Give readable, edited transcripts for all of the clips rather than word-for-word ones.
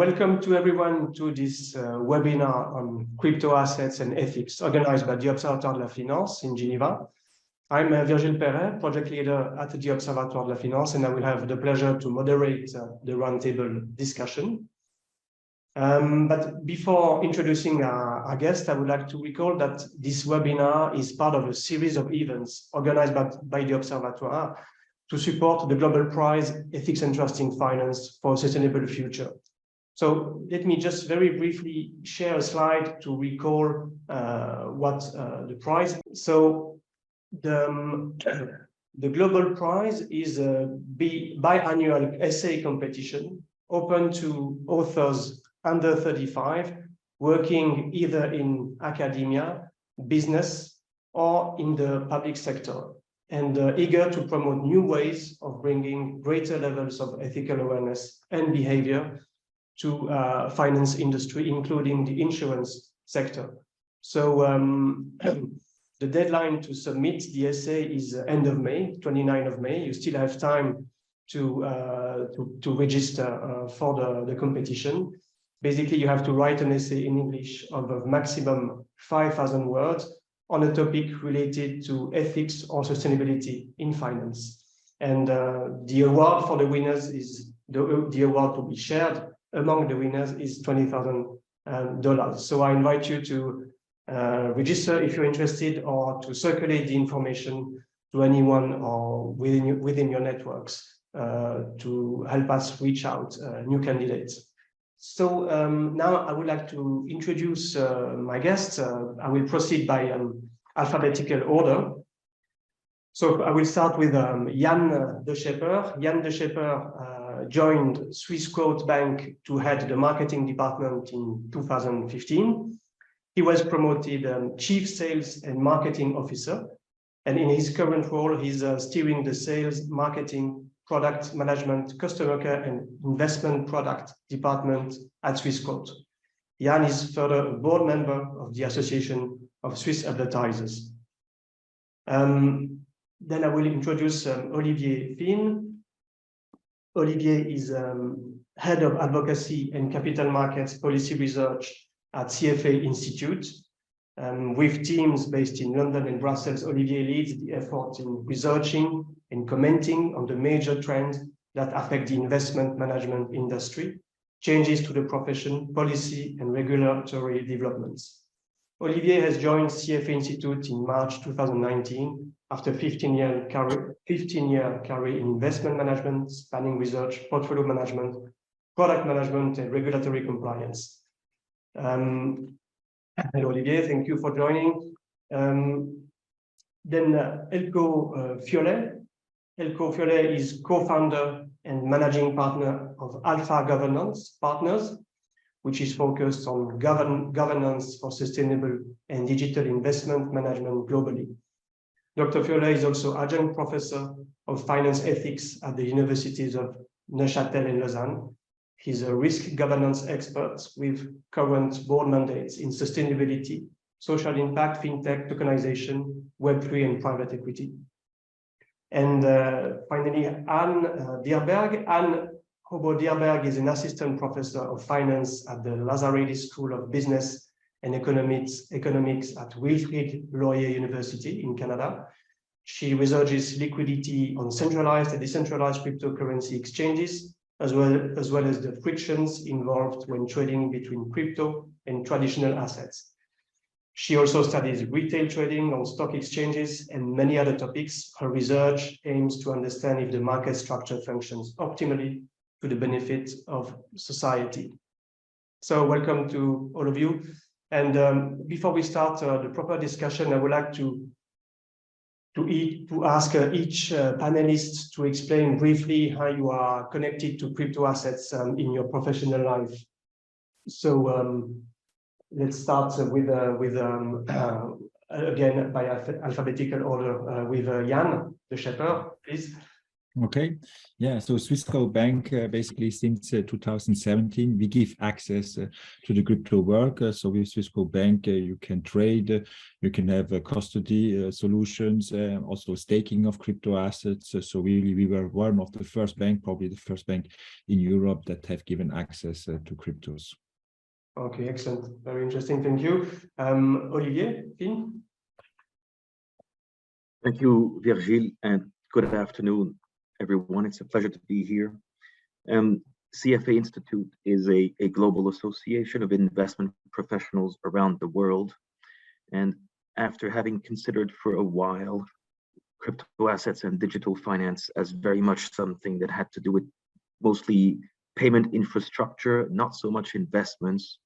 Welcome to everyone to this webinar on crypto assets and ethics organized by the Observatoire de la Finance in Geneva. I'm Virgile Perret, project leader at the Observatoire de la Finance, and I will have the pleasure to moderate the roundtable discussion. But before introducing our guest, I would like to recall that this webinar is part of a series of events organized by the Observatoire to support the Global Prize Ethics and Trust in Finance for a Sustainable Future. So let me just very briefly share a slide to recall what the prize. So the Global Prize is a biannual essay competition open to authors under 35 working either in academia, business, or in the public sector, and eager to promote new ways of bringing greater levels of ethical awareness and behavior to finance industry, including the insurance sector. So the deadline to submit the essay is end of May, 29th of May. You still have time to register for the competition. Basically, you have to write an essay in English of a maximum 5,000 words on a topic related to ethics or sustainability in finance. And the award for the winners is the award to be shared among the winners is $20,000. So I invite you to register if you're interested, or to circulate the information to anyone or within your networks to help us reach out new candidates. So now I would like to introduce my guests. I will proceed by alphabetical order. So I will start with Jan de Schepper. Jan de Schepper joined Swissquote Bank to head the marketing department in 2015. He was promoted Chief Sales and Marketing Officer, and in his current role, he's steering the sales, marketing, product management, customer care, and investment product department at Swissquote. Jan is further a board member of the Association of Swiss Advertisers. Then I will introduce Olivier Finn. Olivier is head of advocacy and capital markets policy research at CFA Institute. With teams based in London and Brussels, Olivier leads the effort in researching and commenting on the major trends that affect the investment management industry, changes to the profession, policy, and regulatory developments. Olivier has joined CFA Institute in March 2019 after 15-year career in investment management, spanning research, portfolio management, product management, and regulatory compliance. Hello, Olivier, thank you for joining. Then Eelco Fiole. Eelco Fiole is co-founder and managing partner of Alpha Governance Partners, which is focused on governance for sustainable and digital investment management globally. Dr. Fiole is also adjunct professor of finance ethics at the universities of Neuchâtel and Lausanne. He's a risk governance expert with current board mandates in sustainability, social impact, fintech, tokenization, Web3, and private equity. And finally, Dyhrberg. Haubo Dyhrberg is an assistant professor of finance at the Lazaridis School of Business and Economics at Wilfrid Laurier University in Canada. She researches liquidity on centralized and decentralized cryptocurrency exchanges, as well as the frictions involved when trading between crypto and traditional assets. She also studies retail trading on stock exchanges and many other topics. Her research aims to understand if the market structure functions optimally to the benefit of society. So welcome to all of you. And before we start the proper discussion, I would like to ask each panelist to explain briefly how you are connected to crypto assets in your professional life. So let's start with again by alphabetical order with Jan de Schepper, please. Okay, yeah, so Swissquote Bank basically since 2017, we give access to the crypto world. So with Swissquote Bank, you can trade, you can have custody solutions, also staking of crypto assets. So really, we were one of the first bank, probably the first bank in Europe that have given access to cryptos. Okay, excellent. Very interesting. Thank you. Olivier, Finn? Thank you, Virgile, and good afternoon, everyone. It's a pleasure to be here. CFA Institute is a global association of investment professionals around the world. And after having considered for a while crypto assets and digital finance as very much something that had to do with mostly payment infrastructure, not so much investments,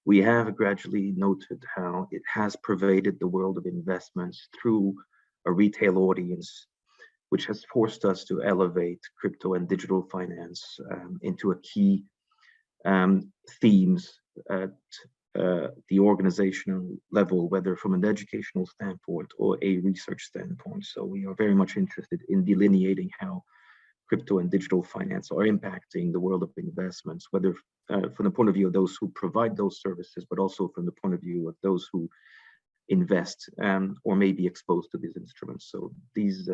we have gradually noted how it has pervaded the world of investments through a retail audience, which has forced us to elevate crypto and digital finance into a key themes at the organizational level, whether from an educational standpoint or a research standpoint. So we are very much interested in delineating how crypto and digital finance are impacting the world of investments, whether from the point of view of those who provide those services, but also from the point of view of those who invest or may be exposed to these instruments. So this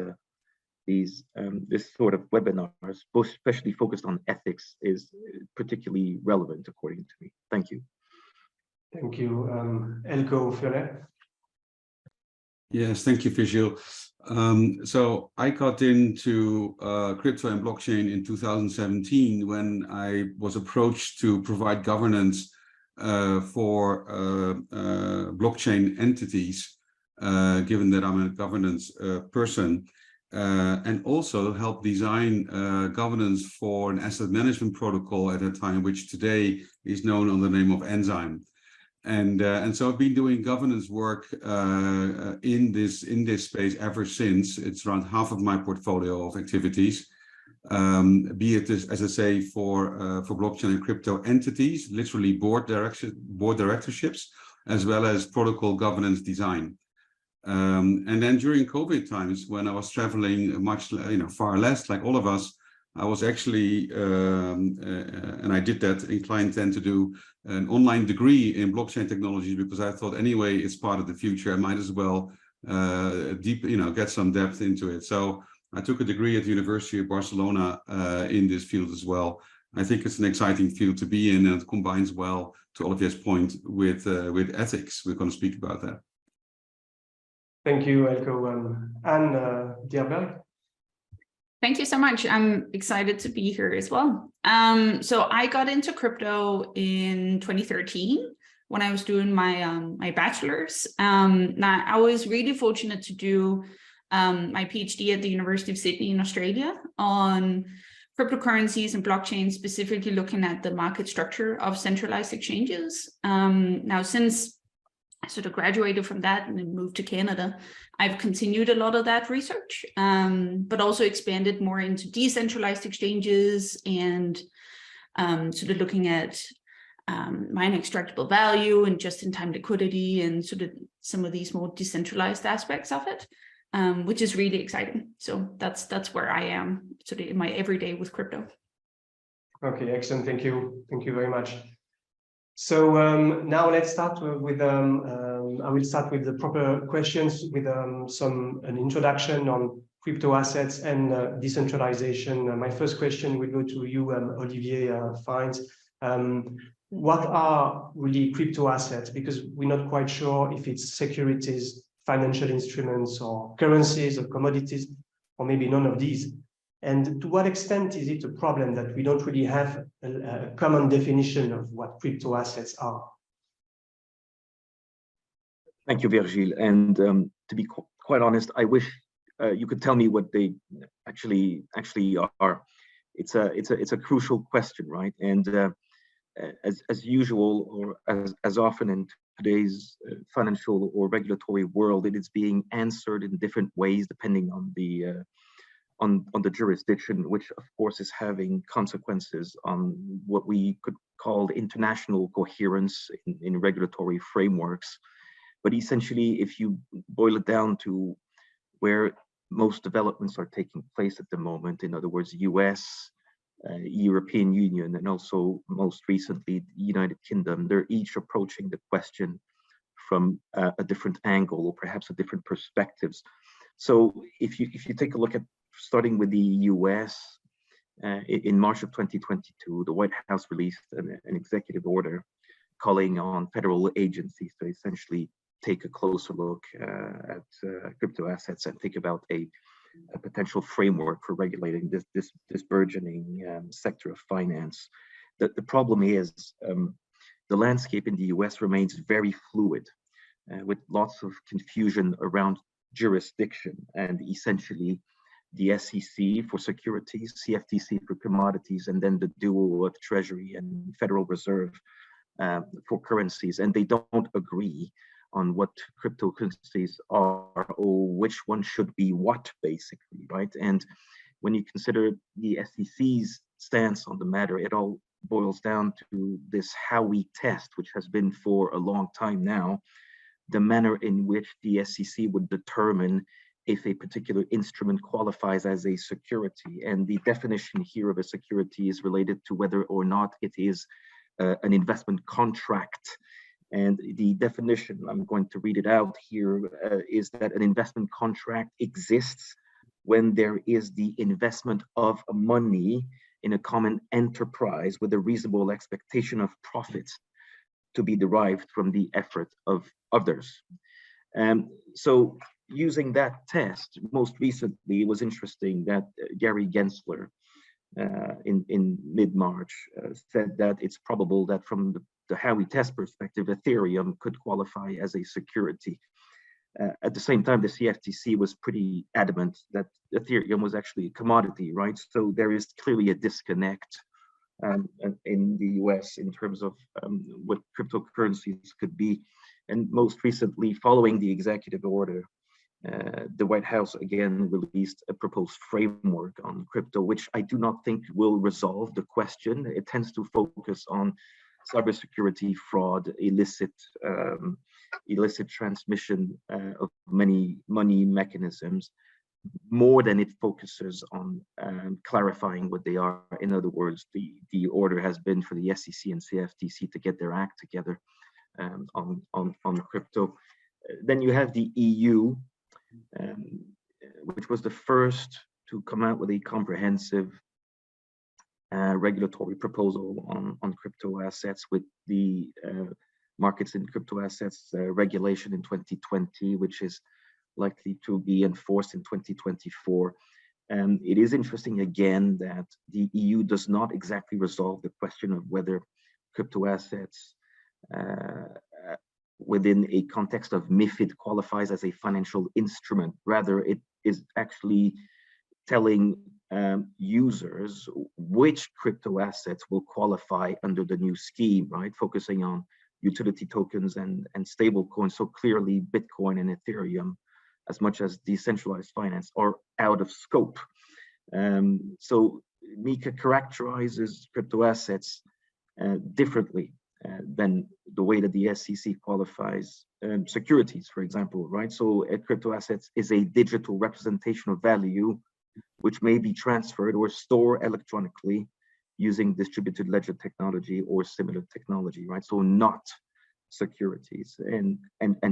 sort of webinars, especially focused on ethics, is particularly relevant according to me. Thank you. Thank you. Eelco, Fiole? Yes, thank you, Fiole. So I got into crypto and blockchain in 2017 when I was approached to provide governance for blockchain entities, given that I'm a governance person, and also help design governance for an asset management protocol at a time, which today is known under the name of Enzyme. And so I've been doing governance work in this space ever since. It's around half of my portfolio of activities, be it, as I say, for blockchain and crypto entities, literally board directorships, as well as protocol governance design. And then during COVID times, when I was traveling much, far less, like all of us, I was actually, and I did that, inclined then to do an online degree in blockchain technology, because I thought anyway, it's part of the future. I might as well get some depth into it. So I took a degree at the University of Barcelona in this field as well. I think it's an exciting field to be in, and it combines well, to Olivier's point, with ethics. We're going to speak about that. Thank you, Eelco. Anne, Dyhrberg? Thank you so much. I'm excited to be here as well. So I got into crypto in 2013 when I was doing my bachelor's. Now I was really fortunate to do my PhD at the University of Sydney in Australia on cryptocurrencies and blockchain, specifically looking at the market structure of centralized exchanges. Now, since I sort of graduated from that and then moved to Canada, I've continued a lot of that research, but also expanded more into decentralized exchanges and sort of looking at mine extractable value and just-in-time liquidity and sort of some of these more decentralized aspects of it, which is really exciting. So that's where I am sort of in my everyday with crypto. Okay, excellent. Thank you. Thank you very much. So now let's start with, I will start with the proper questions with an introduction on crypto assets and decentralization. My first question will go to you, Olivier Fines. What are really crypto assets? Because we're not quite sure if it's securities, financial instruments, or currencies or commodities, or maybe none of these. And to what extent is it a problem that we don't really have a common definition of what crypto assets are? Thank you, Virgile. And to be quite honest, I wish you could tell me what they actually are. It's a crucial question, right? And as usual, or as often in today's financial or regulatory world, it is being answered in different ways depending on the jurisdiction, which of course is having consequences on what we could call international coherence in regulatory frameworks. But essentially, if you boil it down to where most developments are taking place at the moment. In other words, US, European Union, and also most recently the United Kingdom, they're each approaching the question from a different angle or perhaps a different perspectives. So if you take a look at starting with the US, in March of 2022, the White House released an executive order calling on federal agencies to essentially take a closer look at crypto assets and think about a potential framework for regulating this burgeoning sector of finance. The problem is the landscape in the US remains very fluid, with lots of confusion around jurisdiction, and essentially the SEC for securities, CFTC for commodities, and then the duo of Treasury and Federal Reserve for currencies, and they don't agree on what cryptocurrencies are or which one should be what, basically, right? And when you consider the SEC's stance on the matter, it all boils down to this how we test, which has been for a long time now, the manner in which the SEC would determine if a particular instrument qualifies as a security. And the definition here of a security is related to whether or not it is an investment contract. And the definition, I'm going to read it out here, is that an investment contract exists when there is the investment of money in a common enterprise with a reasonable expectation of profits to be derived from the effort of others. So using that test, most recently, it was interesting that Gary Gensler in mid-March said that it's probable that from the how we test perspective, Ethereum could qualify as a security. At the same time, the CFTC was pretty adamant that Ethereum was actually a commodity, right? So there is clearly a disconnect in the US in terms of what cryptocurrencies could be. And most recently, following the executive order, the White House again released a proposed framework on crypto, which I do not think will resolve the question. It tends to focus on cybersecurity, fraud, illicit transmission of many money mechanisms, more than it focuses on clarifying what they are. In other words, the order has been for the SEC and CFTC to get their act together on crypto. Then you have the EU, which was the first to come out with a comprehensive regulatory proposal on crypto assets, with the markets in crypto assets regulation in 2020, which is likely to be enforced in 2024. And it is interesting again that the EU does not exactly resolve the question of whether crypto assets within a context of MiFID qualifies as a financial instrument. Rather, it is actually telling users which crypto assets will qualify under the new scheme, right? Focusing on utility tokens and stable coins. So clearly Bitcoin and Ethereum, as much as decentralized finance, are out of scope. So MiCA characterizes crypto assets differently than the way that the SEC qualifies securities, for example, right? So crypto assets is a digital representation of value which may be transferred or stored electronically using distributed ledger technology or similar technology, right? So not securities. And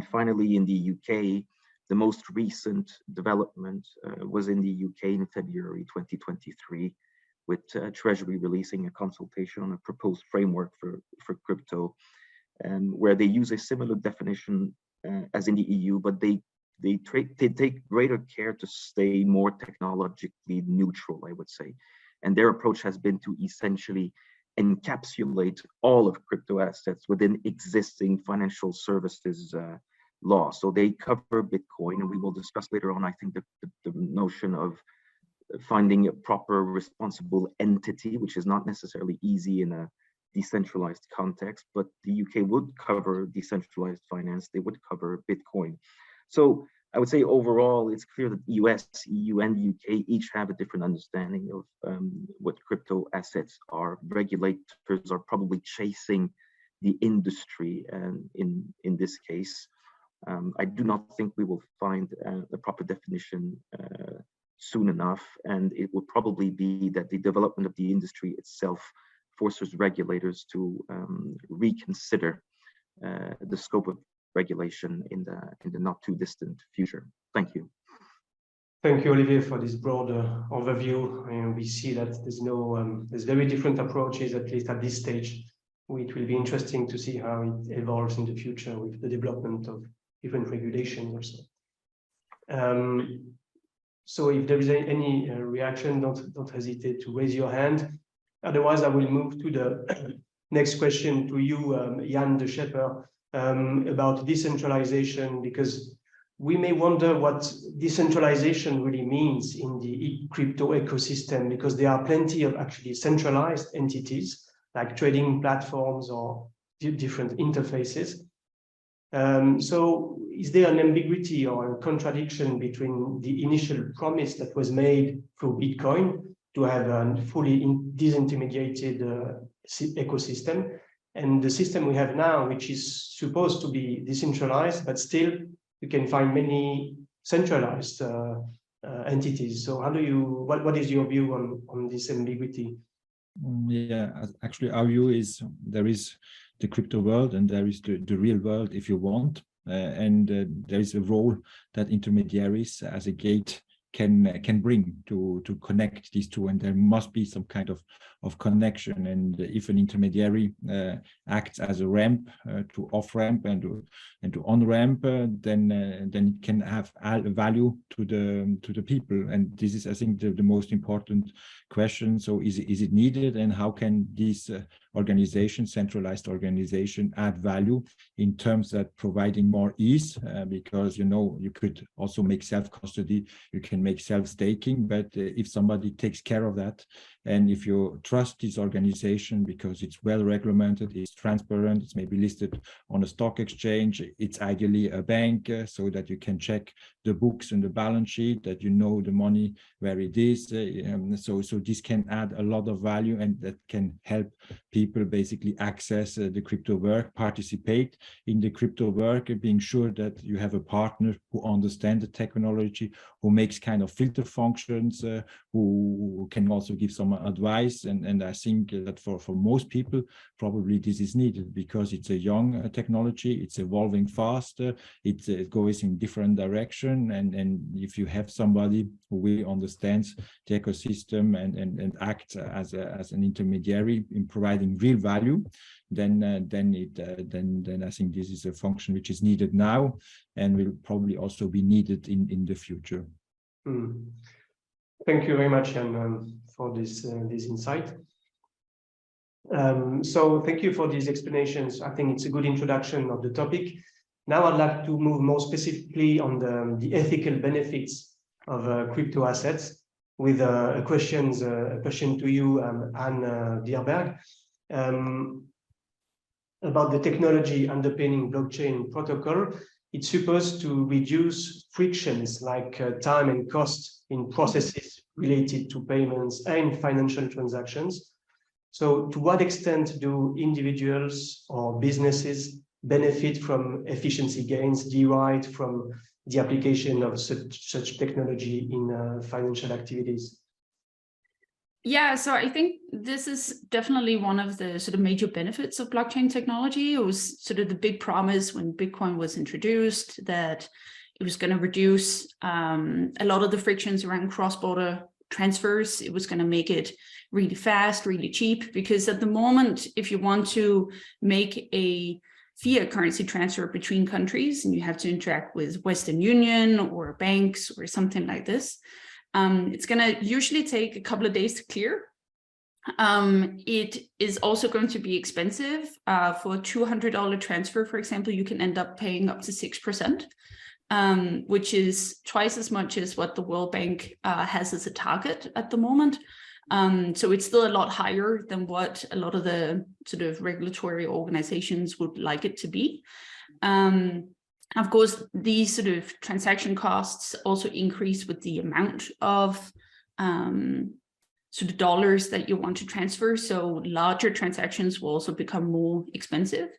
finally, in the UK, the most recent development was in the UK in February 2023, with Treasury releasing a consultation on a proposed framework for crypto, where they use a similar definition as in the EU, but they take greater care to stay more technologically neutral, I would say. And their approach has been to essentially encapsulate all of crypto assets within existing financial services law. So they cover Bitcoin, and we will discuss later on, I think, the notion of finding a proper responsible entity, which is not necessarily easy in a decentralized context, but the UK would cover decentralized finance, they would cover Bitcoin. So I would say overall, it's clear that the US, EU, and the UK each have a different understanding of what crypto assets are. Regulators are probably chasing the industry in this case, I do not think we will find the proper definition soon enough, and it will probably be that the development of the industry itself forces regulators to reconsider the scope of regulation in the not too distant future. Thank you. Thank you, Olivier, for this broader overview. And we see that there's very different approaches, at least at this stage. It will be interesting to see how it evolves in the future with the development of different regulations also. So if there is any reaction, don't hesitate to raise your hand. Otherwise, I will move to the next question to you, Jan de Schepper, about decentralization, because we may wonder what decentralization really means in the crypto ecosystem, because there are plenty of actually centralized entities like trading platforms or different interfaces. So is there an ambiguity or a contradiction between the initial promise that was made through Bitcoin to have a fully disintermediated ecosystem and the system we have now, which is supposed to be decentralized, but still you can find many centralized entities. So how do you, what is your view on this ambiguity? Yeah, actually our view is there is the crypto world and there is the real world, if you want, and there is a role that intermediaries as a gate can bring to connect these two, and there must be some kind of connection. And if an intermediary acts as a ramp to off ramp and to on ramp, then it can have value to the people. And this is, I think, the most important question. So is it needed, and how can this organization, centralized organization, add value in terms of providing more ease? Because you could also make self-custody, you can make self-staking, but if somebody takes care of that, and if you trust this organization because it's well regulated, it's transparent, it's maybe listed on a stock exchange, it's ideally a bank, so that you can check the books and the balance sheet, that you know the money where it is. So this can add a lot of value, and that can help people basically access the crypto work, participate in the crypto work, being sure that you have a partner who understands the technology, who makes kind of filter functions, who can also give some advice. And I think that for most people, probably this is needed, because it's a young technology, it's evolving fast, it goes in different direction. And if you have somebody who really understands the ecosystem and acts as an intermediary in providing real value, then I think this is a function which is needed now and will probably also be needed in the future. Thank you very much, Jan, for this insight. So thank you for these explanations. I think it's a good introduction of the topic. Now I'd like to move more specifically on the ethical benefits of crypto assets with a question to you, Anne Dyhrberg, about the technology underpinning blockchain protocol. It's supposed to reduce frictions like time and cost in processes related to payments and financial transactions. So to what extent do individuals or businesses benefit from efficiency gains derived from the application of such technology in financial activities? Yeah, so I think this is definitely one of the sort of major benefits of blockchain technology. It was sort of the big promise when Bitcoin was introduced, that it was going to reduce a lot of the frictions around cross-border transfers. It was going to make it really fast, really cheap, because at the moment, if you want to make a fiat currency transfer between countries and you have to interact with Western Union or banks or something like this, it's going to usually take a couple of days to clear. It is also going to be expensive. For a $200 transfer, for example, you can end up paying up to 6%, which is twice as much as what the World Bank has as a target at the moment. So it's still a lot higher than what a lot of the sort of regulatory organizations would like it to be. Of course, these sort of transaction costs also increase with the amount of sort of dollars that you want to transfer. So larger transactions will also become more expensive.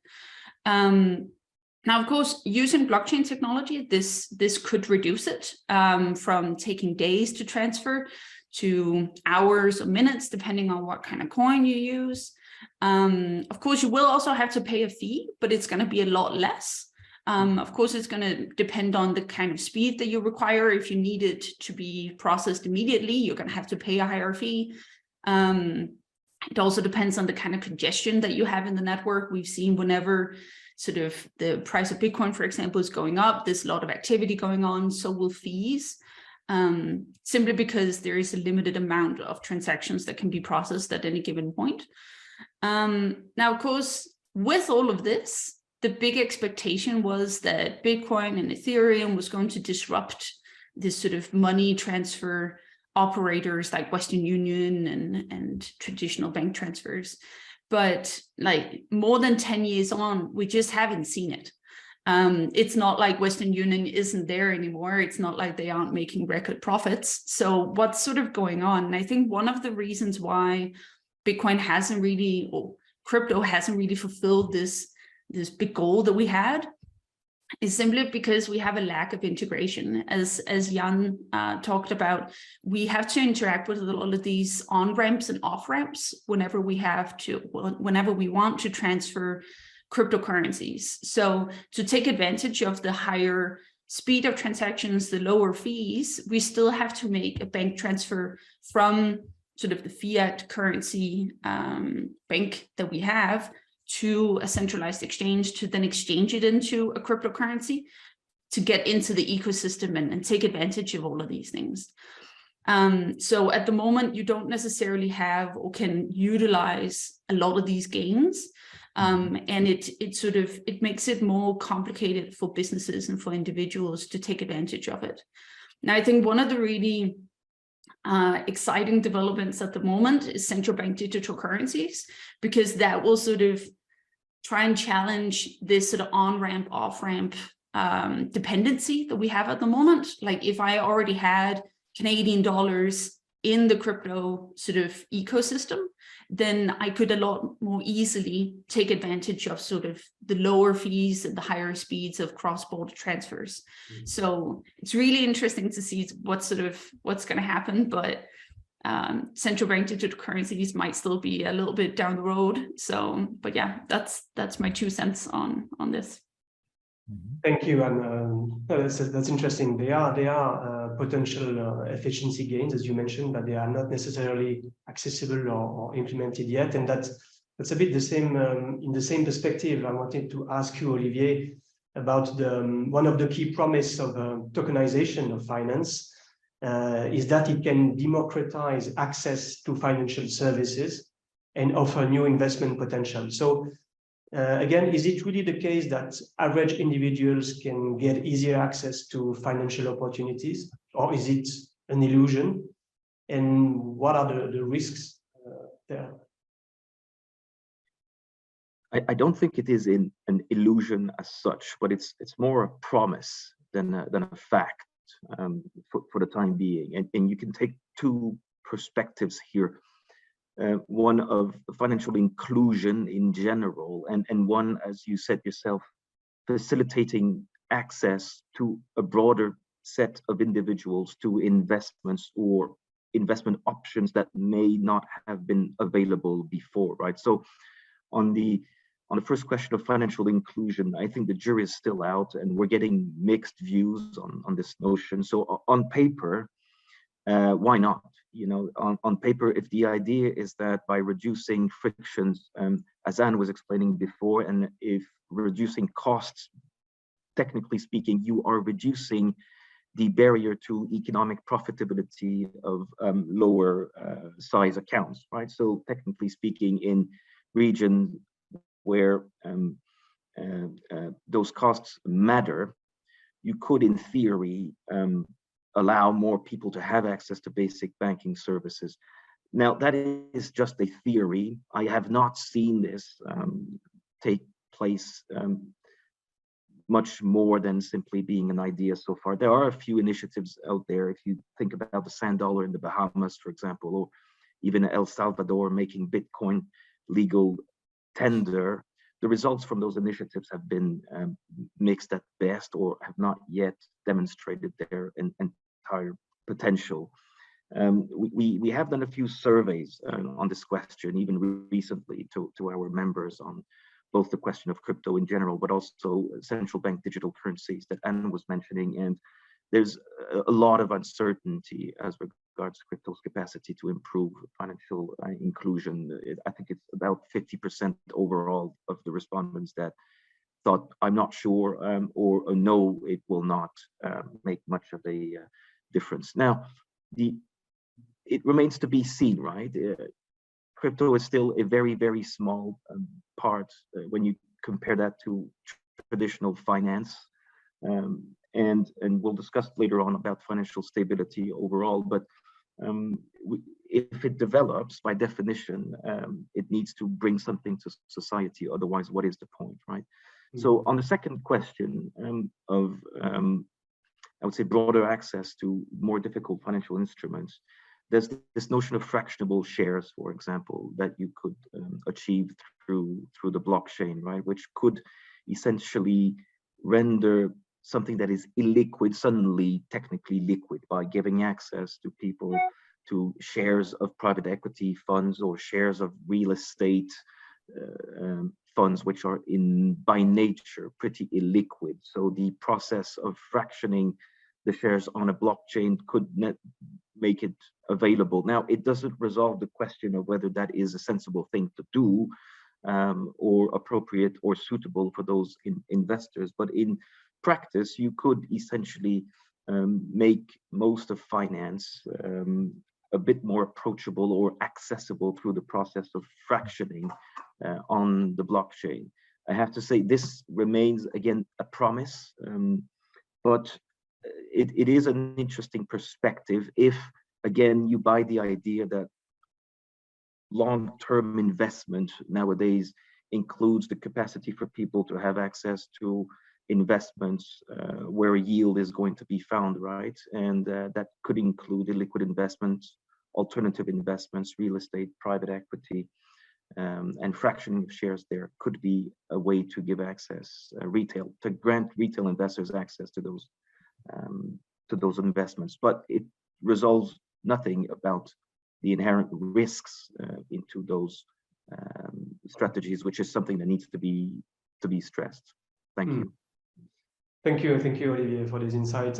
Now, of course, using blockchain technology, this could reduce it from taking days to transfer to hours or minutes, depending on what kind of coin you use. Of course, you will also have to pay a fee, but it's going to be a lot less. Of course, it's going to depend on the kind of speed that you require. If you need it to be processed immediately, you're going to have to pay a higher fee. It also depends on the kind of congestion that you have in the network. We've seen whenever sort of the price of Bitcoin, for example, is going up, there's a lot of activity going on, so will fees, simply because there is a limited amount of transactions that can be processed at any given point. Now, of course, with all of this, the big expectation was that Bitcoin and Ethereum was going to disrupt this sort of money transfer operators like Western Union and traditional bank transfers. But like more than 10 years on, we just haven't seen it. It's not like Western Union isn't there anymore. It's not like they aren't making record profits. So what's sort of going on? And I think one of the reasons why Bitcoin hasn't really, or crypto hasn't really fulfilled this big goal that we had is simply because we have a lack of integration. As Jan talked about, we have to interact with a lot of these on-ramps and off-ramps whenever we want to transfer cryptocurrencies. So to take advantage of the higher speed of transactions, the lower fees, we still have to make a bank transfer from sort of the fiat currency bank that we have to a centralized exchange to then exchange it into a cryptocurrency to get into the ecosystem and take advantage of all of these things. So at the moment, you don't necessarily have or can utilize a lot of these gains. And it makes it more complicated for businesses and for individuals to take advantage of it. Now, I think one of the really exciting developments at the moment is central bank digital currencies, because that will sort of try and challenge this sort of on-ramp, off-ramp dependency that we have at the moment. Like if I already had Canadian dollars in the crypto sort of ecosystem, then I could a lot more easily take advantage of sort of the lower fees and the higher speeds of cross-border transfers. So it's really interesting to see what's going to happen, but central bank digital currencies might still be a little bit down the road. So, but yeah, that's my 2 cents on this. Thank you, and that's interesting. They are potential efficiency gains, as you mentioned, but they are not necessarily accessible or implemented yet. And that's a bit the same in the same perspective. I wanted to ask you, Olivier, about one of the key promise of tokenization of finance is that it can democratize access to financial services and offer new investment potential. So again, is it really the case that average individuals can get easier access to financial opportunities, or is it an illusion? And what are the risks there? I don't think it is an illusion as such, but it's more a promise than a fact for the time being. And you can take two perspectives here. One of financial inclusion in general, and one, as you said yourself, facilitating access to a broader set of individuals to investments or investment options that may not have been available before, right? So on the first question of financial inclusion, I think the jury is still out and we're getting mixed views on this notion. So on paper, why not? You know, on paper, if the idea is that by reducing frictions, as Anne was explaining before, and if reducing costs, technically speaking, you are reducing the barrier to economic profitability of lower size accounts, right? So technically speaking, in regions where those costs matter, you could, in theory, allow more people to have access to basic banking services. Now, that is just a theory. I have not seen this take place much more than simply being an idea so far. There are a few initiatives out there. If you think about the sand dollar in the Bahamas, for example, or even El Salvador making Bitcoin legal tender, the results from those initiatives have been mixed at best, or have not yet demonstrated their entire potential. We have done a few surveys on this question, even recently, to our members on both the question of crypto in general, but also central bank digital currencies that Anne was mentioning. And there's a lot of uncertainty as regards crypto's capacity to improve financial inclusion. I think it's about 50% overall of the respondents that thought, I'm not sure, or no, it will not make much of a difference. Now, it remains to be seen, right? Crypto is still a very, very small part when you compare that to traditional finance. And we'll discuss later on about financial stability overall, but if it develops, by definition, it needs to bring something to society. Otherwise, what is the point, right? Mm-hmm. So on the second question of, I would say, broader access to more difficult financial instruments, there's this notion of fractionable shares, for example, that you could achieve through the blockchain, right? Which could essentially render something that is illiquid suddenly technically liquid by giving access to people to shares of private equity funds or shares of real estate funds, which are by nature pretty illiquid. So the process of fractioning the shares on a blockchain could make it available. Now, it doesn't resolve the question of whether that is a sensible thing to do, or appropriate or suitable for those investors. But in practice, you could essentially make most of finance a bit more approachable or accessible through the process of fractioning on the blockchain. I have to say, this remains, again, a promise, but it is an interesting perspective if, again, you buy the idea that long-term investment nowadays includes the capacity for people to have access to investments where a yield is going to be found, right? And that could include illiquid investments, alternative investments, real estate, private equity, and fractioning of shares there could be a way to give access, to grant retail investors access to those investments. But it resolves nothing about the inherent risks into those strategies, which is something that needs to be stressed. Thank you. Thank you, Olivier, for this insight.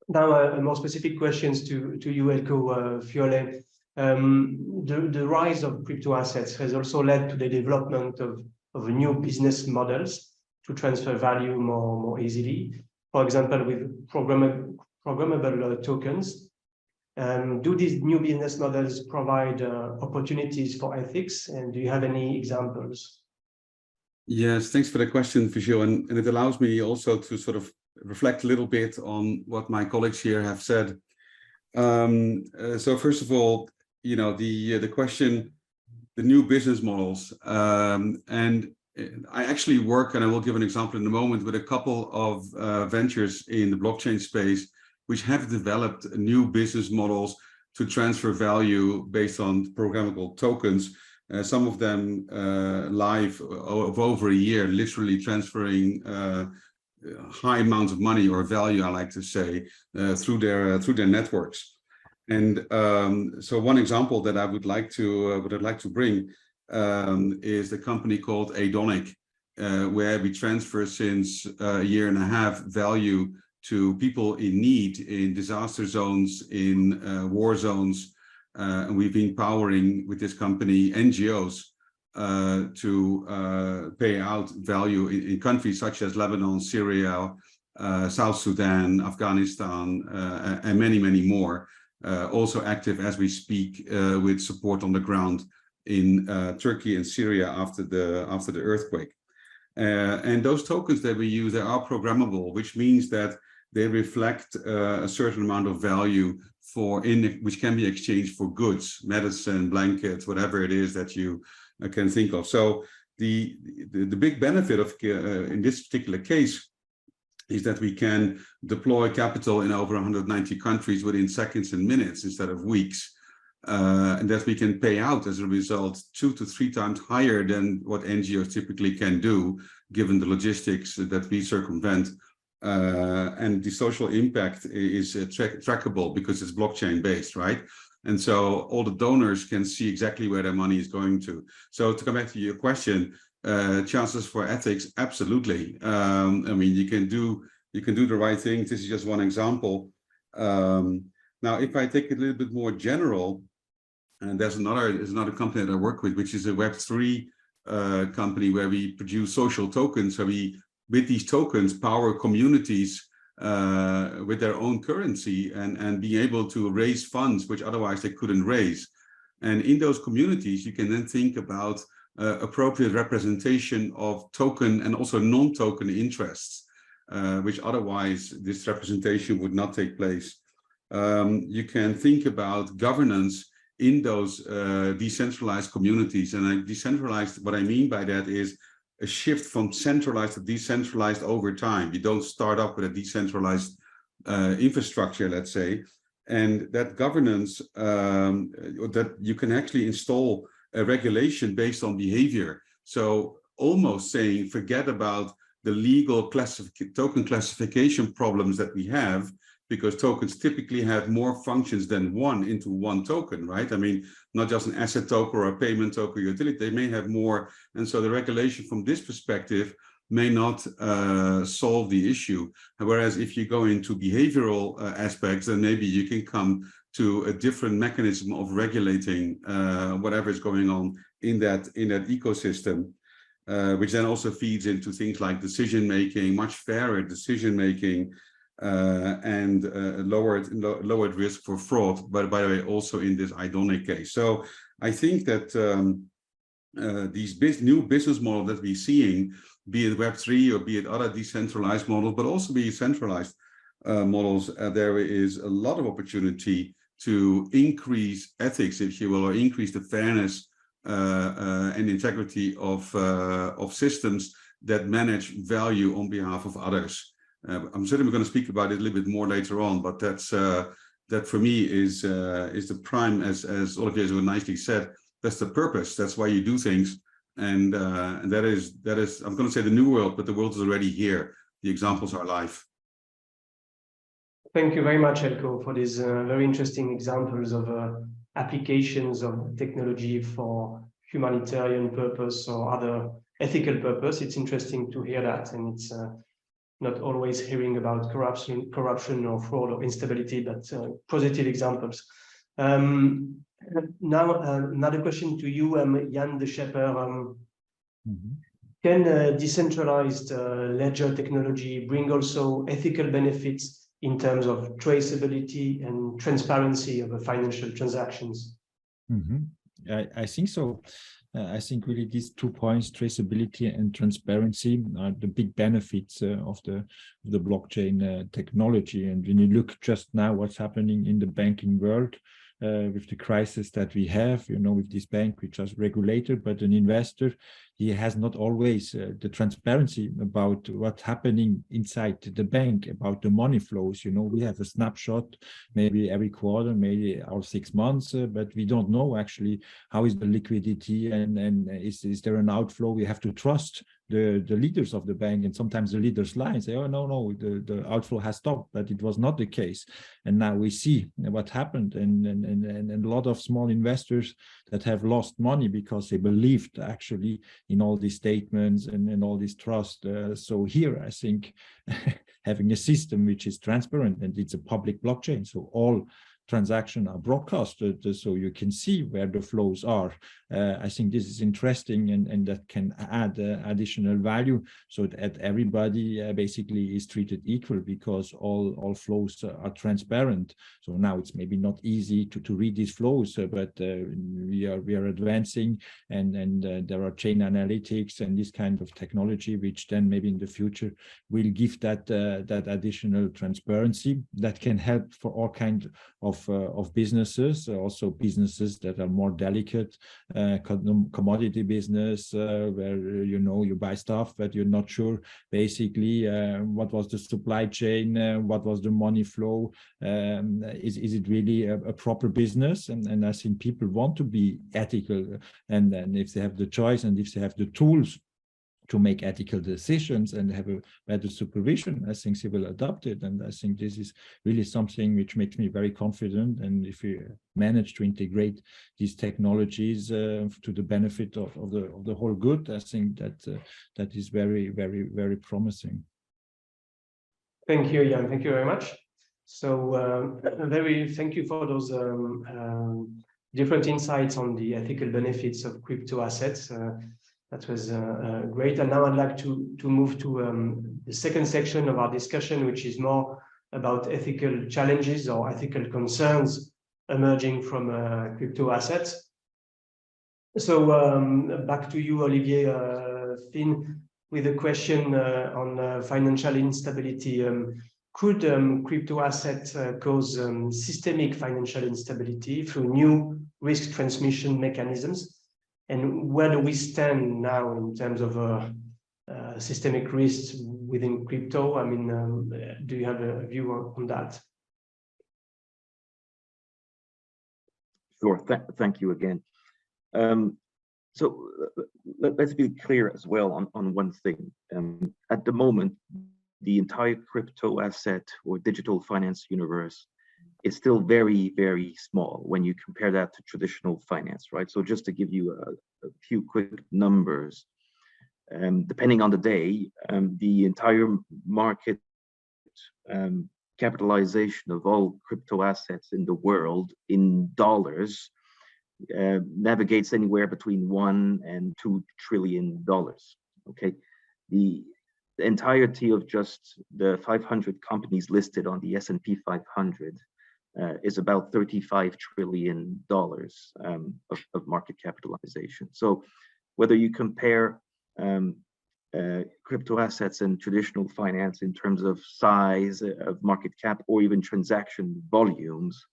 Now, more specific questions to you, Eelco, Fiole. The rise of crypto assets has also led to the development of new business models to transfer value more easily. For example, with programmable tokens. Do these new business models provide opportunities for ethics? And do you have any examples? Yes, thanks for the question, Fiole, and it allows me also to sort of reflect a little bit on what my colleagues here have said. So first of all, you know, the question, the new business models, and I actually work, and I will give an example in a moment, with a couple of ventures in the blockchain space, which have developed new business models to transfer value based on programmable tokens. Some of them live of over a year, literally transferring high amounts of money or value, I like to say, through their networks. And so one example that I would like to bring is the company called Adonic, where we transfer since a year and a half value to people in need in disaster zones, in war zones. And we've been powering with this company NGOs to pay out value in countries such as Lebanon, Syria, South Sudan, Afghanistan, and many, many more. Also active as we speak with support on the ground in Turkey and Syria after the earthquake. And those tokens that we use, they are programmable, which means that they reflect a certain amount of value which can be exchanged for goods, medicine, blankets, whatever it is that you can think of. So the big benefit of in this particular case is that we can deploy capital in over 190 countries within seconds and minutes instead of weeks. and that we can pay out as a result 2 to 3 times higher than what NGOs typically can do, given the logistics that we circumvent. And the social impact is trackable because it's blockchain based, right? And so all the donors can see exactly where their money is going to. So to come back to your question, chances for ethics, absolutely. I mean, you can do the right thing. This is just one example. Now, if I take it a little bit more general, and there's another company that I work with, which is a Web3 company where we produce social tokens. So we, with these tokens, power communities with their own currency and being able to raise funds which otherwise they couldn't raise. And in those communities, you can then think about appropriate representation of token and also non-token interests, which otherwise this representation would not take place. You can think about governance in those decentralized communities. And decentralized, what I mean by that is a shift from centralized to decentralized over time. You don't start up with a decentralized infrastructure, let's say, and that governance, that you can actually install a regulation based on behavior. So almost saying, forget about the legal token classification problems that we have, because tokens typically have more functions than one into one token, right? I mean, not just an asset token or a payment token or utility, they may have more. And so the regulation from this perspective may not solve the issue. Whereas if you go into behavioral aspects, then maybe you can come to a different mechanism of regulating whatever is going on in that ecosystem, which then also feeds into things like decision-making, much fairer decision-making, and lowered risk for fraud, but by the way, also in this Idonic case. So I think that these new business models that we're seeing, be it Web3 or be it other decentralized models, but also be it centralized models, there is a lot of opportunity to increase ethics, if you will, or increase the fairness and integrity of systems that manage value on behalf of others. I'm certainly going to speak about it a little bit more later on, but that's that for me is the prime, as Olivier so nicely said, that's the purpose. That's why you do things, and that is I'm going to say the new world, but the world is already here. The examples are live. Thank you very much, Eelco, for these very interesting examples of applications of technology for humanitarian purpose or other ethical purpose. It's interesting to hear that, and it's not always hearing about corruption or fraud or instability, but positive examples. Now, another question to you, Jan de Schepper. Can decentralized ledger technology bring also ethical benefits in terms of traceability and transparency of the financial transactions? I think so. I think really these 2 points, traceability and transparency, are the big benefits of the blockchain technology. And when you look just now what's happening in the banking world, with the crisis that we have, with this bank, which is regulated, but an investor, he has not always the transparency about what's happening inside the bank, about the money flows. We have a snapshot, maybe every quarter, maybe all 6 months, but we don't know actually how is the liquidity and is there an outflow. We have to trust the leaders of the bank, and sometimes the leaders lie and say, oh, no, the outflow has stopped, but it was not the case. And now we see what happened, and a lot of small investors that have lost money because they believed actually in all these statements and all this trust. So here, I think having a system which is transparent, and it's a public blockchain, so all transactions are broadcasted, so you can see where the flows are. I think this is interesting, and that can add additional value, so that everybody basically is treated equal, because all flows are transparent. So now it's maybe not easy to read these flows, but we are advancing, and there are chain analytics and this kind of technology, which then maybe in the future will give that additional transparency that can help for all kinds of of businesses, also businesses that are more delicate, commodity business, where you buy stuff but you're not sure basically what was the supply chain, what was the money flow, is it really a proper business? And I think people want to be ethical, and if they have the choice and if they have the tools to make ethical decisions and have a better supervision, I think they will adopt it. And I think this is really something which makes me very confident. And if we manage to integrate these technologies to the benefit of the whole good, I think that is very, very, very promising. Thank you, Jan. Thank you very much. So thank you for those different insights on the ethical benefits of crypto assets. That was great. And now I'd like to move to the second section of our discussion, which is more about ethical challenges or ethical concerns emerging from crypto assets. So back to you, Olivier, Finn, with a question on financial instability. Could crypto assets cause systemic financial instability through new risk transmission mechanisms? And where do we stand now in terms of systemic risks within crypto? I mean, do you have a view on that? Sure. Thank you again. So let's be clear as well on one thing. At the moment, the entire crypto asset or digital finance universe is still very, very small when you compare that to traditional finance, right? So just to give you a few quick numbers, depending on the day, the entire market capitalization of all crypto assets in the world in dollars navigates anywhere between $1 and $2 trillion. Okay, the entirety of just the 500 companies listed on the S&P 500 is about $35 trillion of market capitalization. So whether you compare crypto assets and traditional finance in terms of size of market cap or even transaction volumes,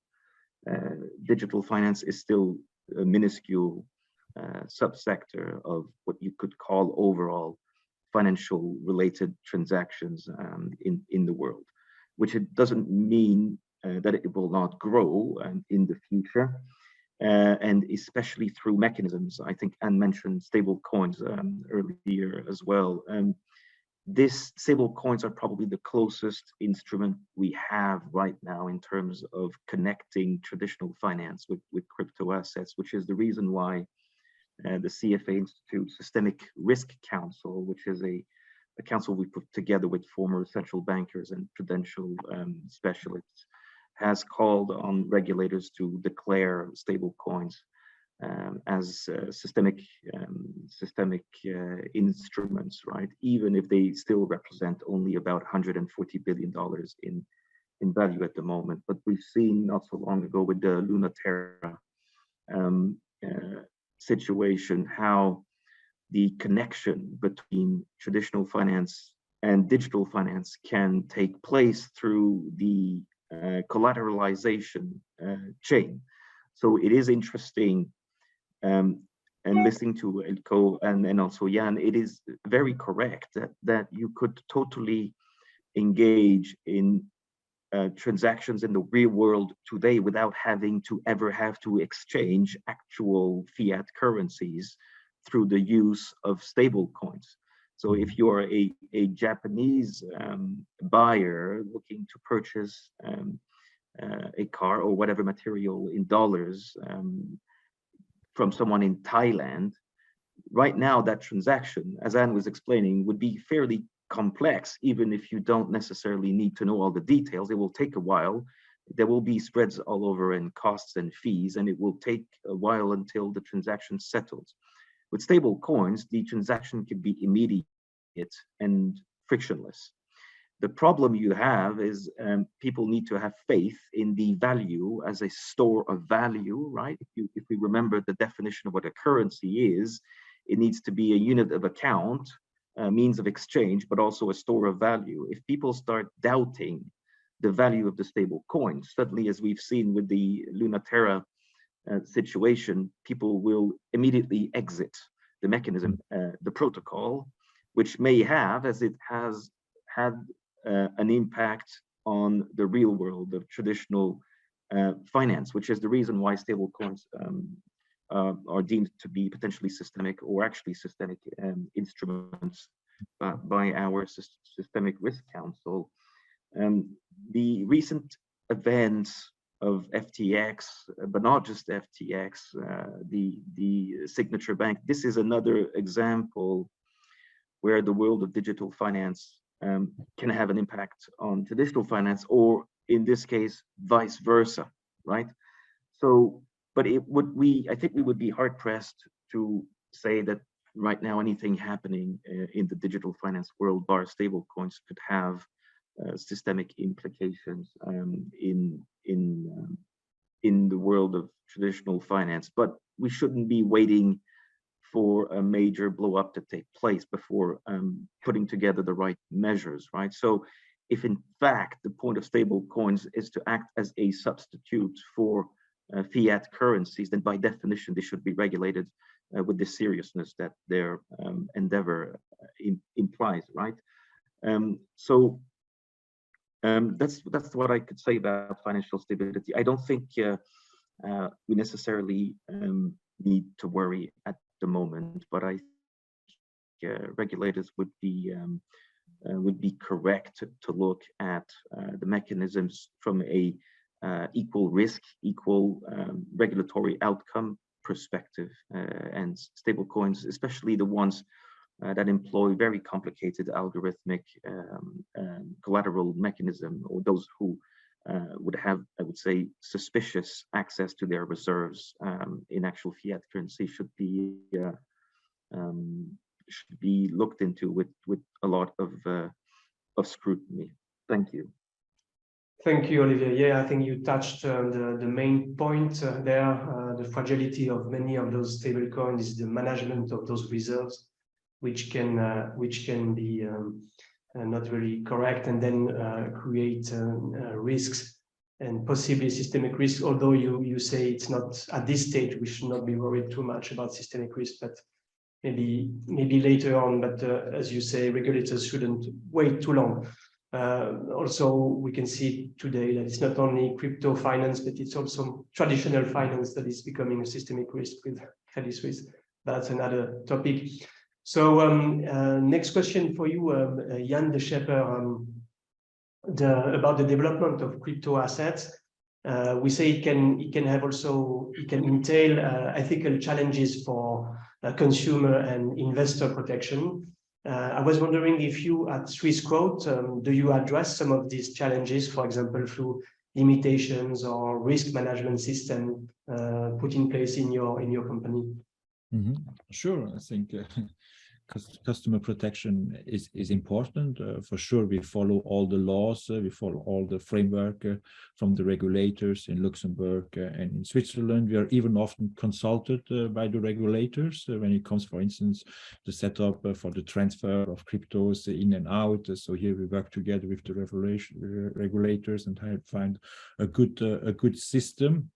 digital finance is still a minuscule subsector of what you could call overall financial related transactions in the world, which it doesn't mean that it will not grow in the future, and especially through mechanisms. I think Anne mentioned stable coins earlier as well. These stable coins are probably the closest instrument we have right now in terms of connecting traditional finance with crypto assets, which is the reason why the CFA Institute Systemic Risk Council, which is a council we put together with former central bankers and prudential specialists, has called on regulators to declare stable coins as systemic instruments, right? Even if they still represent only about $140 billion in value at the moment. But we've seen not so long ago with the Luna Terra situation how the connection between traditional finance and digital finance can take place through the collateralization chain. So it is interesting, and listening to Eelco and also Jan, it is very correct that you could totally engage in transactions in the real world today without having to ever have to exchange actual fiat currencies through the use of stable coins. So if you're a Japanese buyer looking to purchase a car or whatever material in dollars from someone in Thailand, right now that transaction, as Anne was explaining, would be fairly complex, even if you don't necessarily need to know all the details. It will take a while. There will be spreads all over and costs and fees, and it will take a while until the transaction settles. With stable coins, the transaction can be immediate and frictionless. The problem you have is people need to have faith in the value as a store of value, right? If we remember the definition of what a currency is, it needs to be a unit of account, means of exchange, but also a store of value. If people start doubting the value of the stable coin. Suddenly, as we've seen with the Lunaterra situation, people will immediately exit the mechanism, the protocol, which may have, as it has had an impact on the real world of traditional finance, which is the reason why stable coins are deemed to be potentially systemic, or actually systemic instruments by our Systemic Risk Council. The recent events of FTX, but not just FTX, the Signature Bank, this is another example where the world of digital finance can have an impact on traditional finance, or in this case, vice versa, right? So, but I think we would be hard pressed to say that right now anything happening in the digital finance world, bar stable coins, could have systemic implications in the world of traditional finance. But we shouldn't be waiting for a major blow up to take place before putting together the right measures, right? So if in fact the point of stable coins is to act as a substitute for fiat currencies, then by definition they should be regulated with the seriousness that their endeavor implies, right? So that's what I could say about financial stability. I don't think we necessarily need to worry at the moment, but I think regulators would be correct to look at the mechanisms from a equal risk, equal regulatory outcome perspective, and stable coins, especially the ones that employ very complicated algorithmic collateral mechanism, or those who would have, I would say, suspicious access to their reserves in actual fiat currency, should be looked into with a lot of scrutiny. Thank you. Thank you, Olivier. Yeah, I think you touched the main point there. The fragility of many of those stable coins is the management of those reserves, which can be not really correct, and then create risks and possibly systemic risk. Although you say it's not at this stage, we should not be worried too much about systemic risk, but maybe later on. But as you say, regulators shouldn't wait too long. Also, we can see today that it's not only crypto finance, but it's also traditional finance that is becoming a systemic risk with Credit Suisse. That's another topic. So next question for you, Jan de Schepper, about the development of crypto assets. We say it can entail ethical challenges for consumer and investor protection. I was wondering if you at Swissquote, do you address some of these challenges, for example, through limitations or risk management system put in place in your company? Mm-hmm. Sure, I think customer protection is important. For sure, we follow all the laws, we follow all the framework from the regulators in Luxembourg and in Switzerland. We are even often consulted by the regulators when it comes, for instance, the setup for the transfer of cryptos in and out. So here we work together with the regulators and find a good system.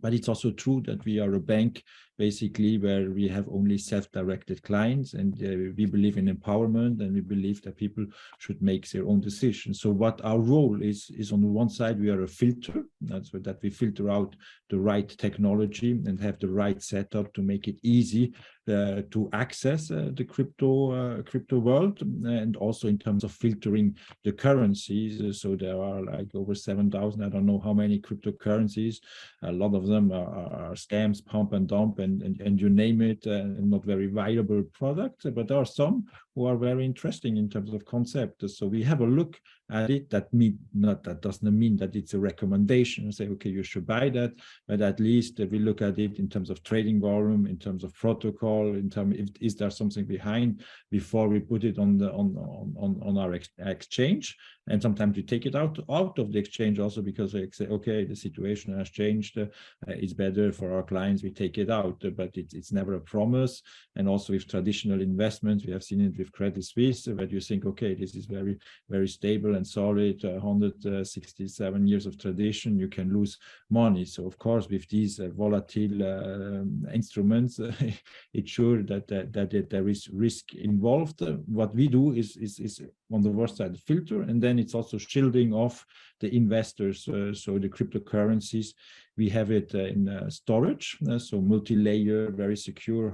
But it's also true that we are a bank, basically, where we have only self-directed clients, and we believe in empowerment, and we believe that people should make their own decisions. So what our role is on the one side, we are a filter. That's that we filter out the right technology and have the right setup to make it easy to access the crypto world, and also in terms of filtering the currencies. So there are like over 7,000, I don't know how many cryptocurrencies. A lot of them are scams, pump and dump, and you name it, and not very viable products. But there are some who are very interesting in terms of concept. So we have a look at it. That doesn't mean that it's a recommendation. Say, okay, you should buy that, but at least we look at it in terms of trading volume, in terms of protocol, in terms is there something behind before we put it on our exchange. And sometimes you take it out of the exchange also because they say, okay, the situation has changed. It's better for our clients. We take it out, but it's never a promise. And also with traditional investments, we have seen it with Credit Suisse, where you think, okay, this is very, very stable and solid, 167 years of tradition, you can lose money. So of course, with these volatile instruments, it's sure that there is risk involved. What we do is on the worst side filter, and then it's also shielding off the investors. So the cryptocurrencies, we have it in storage, so multi-layer, very secure,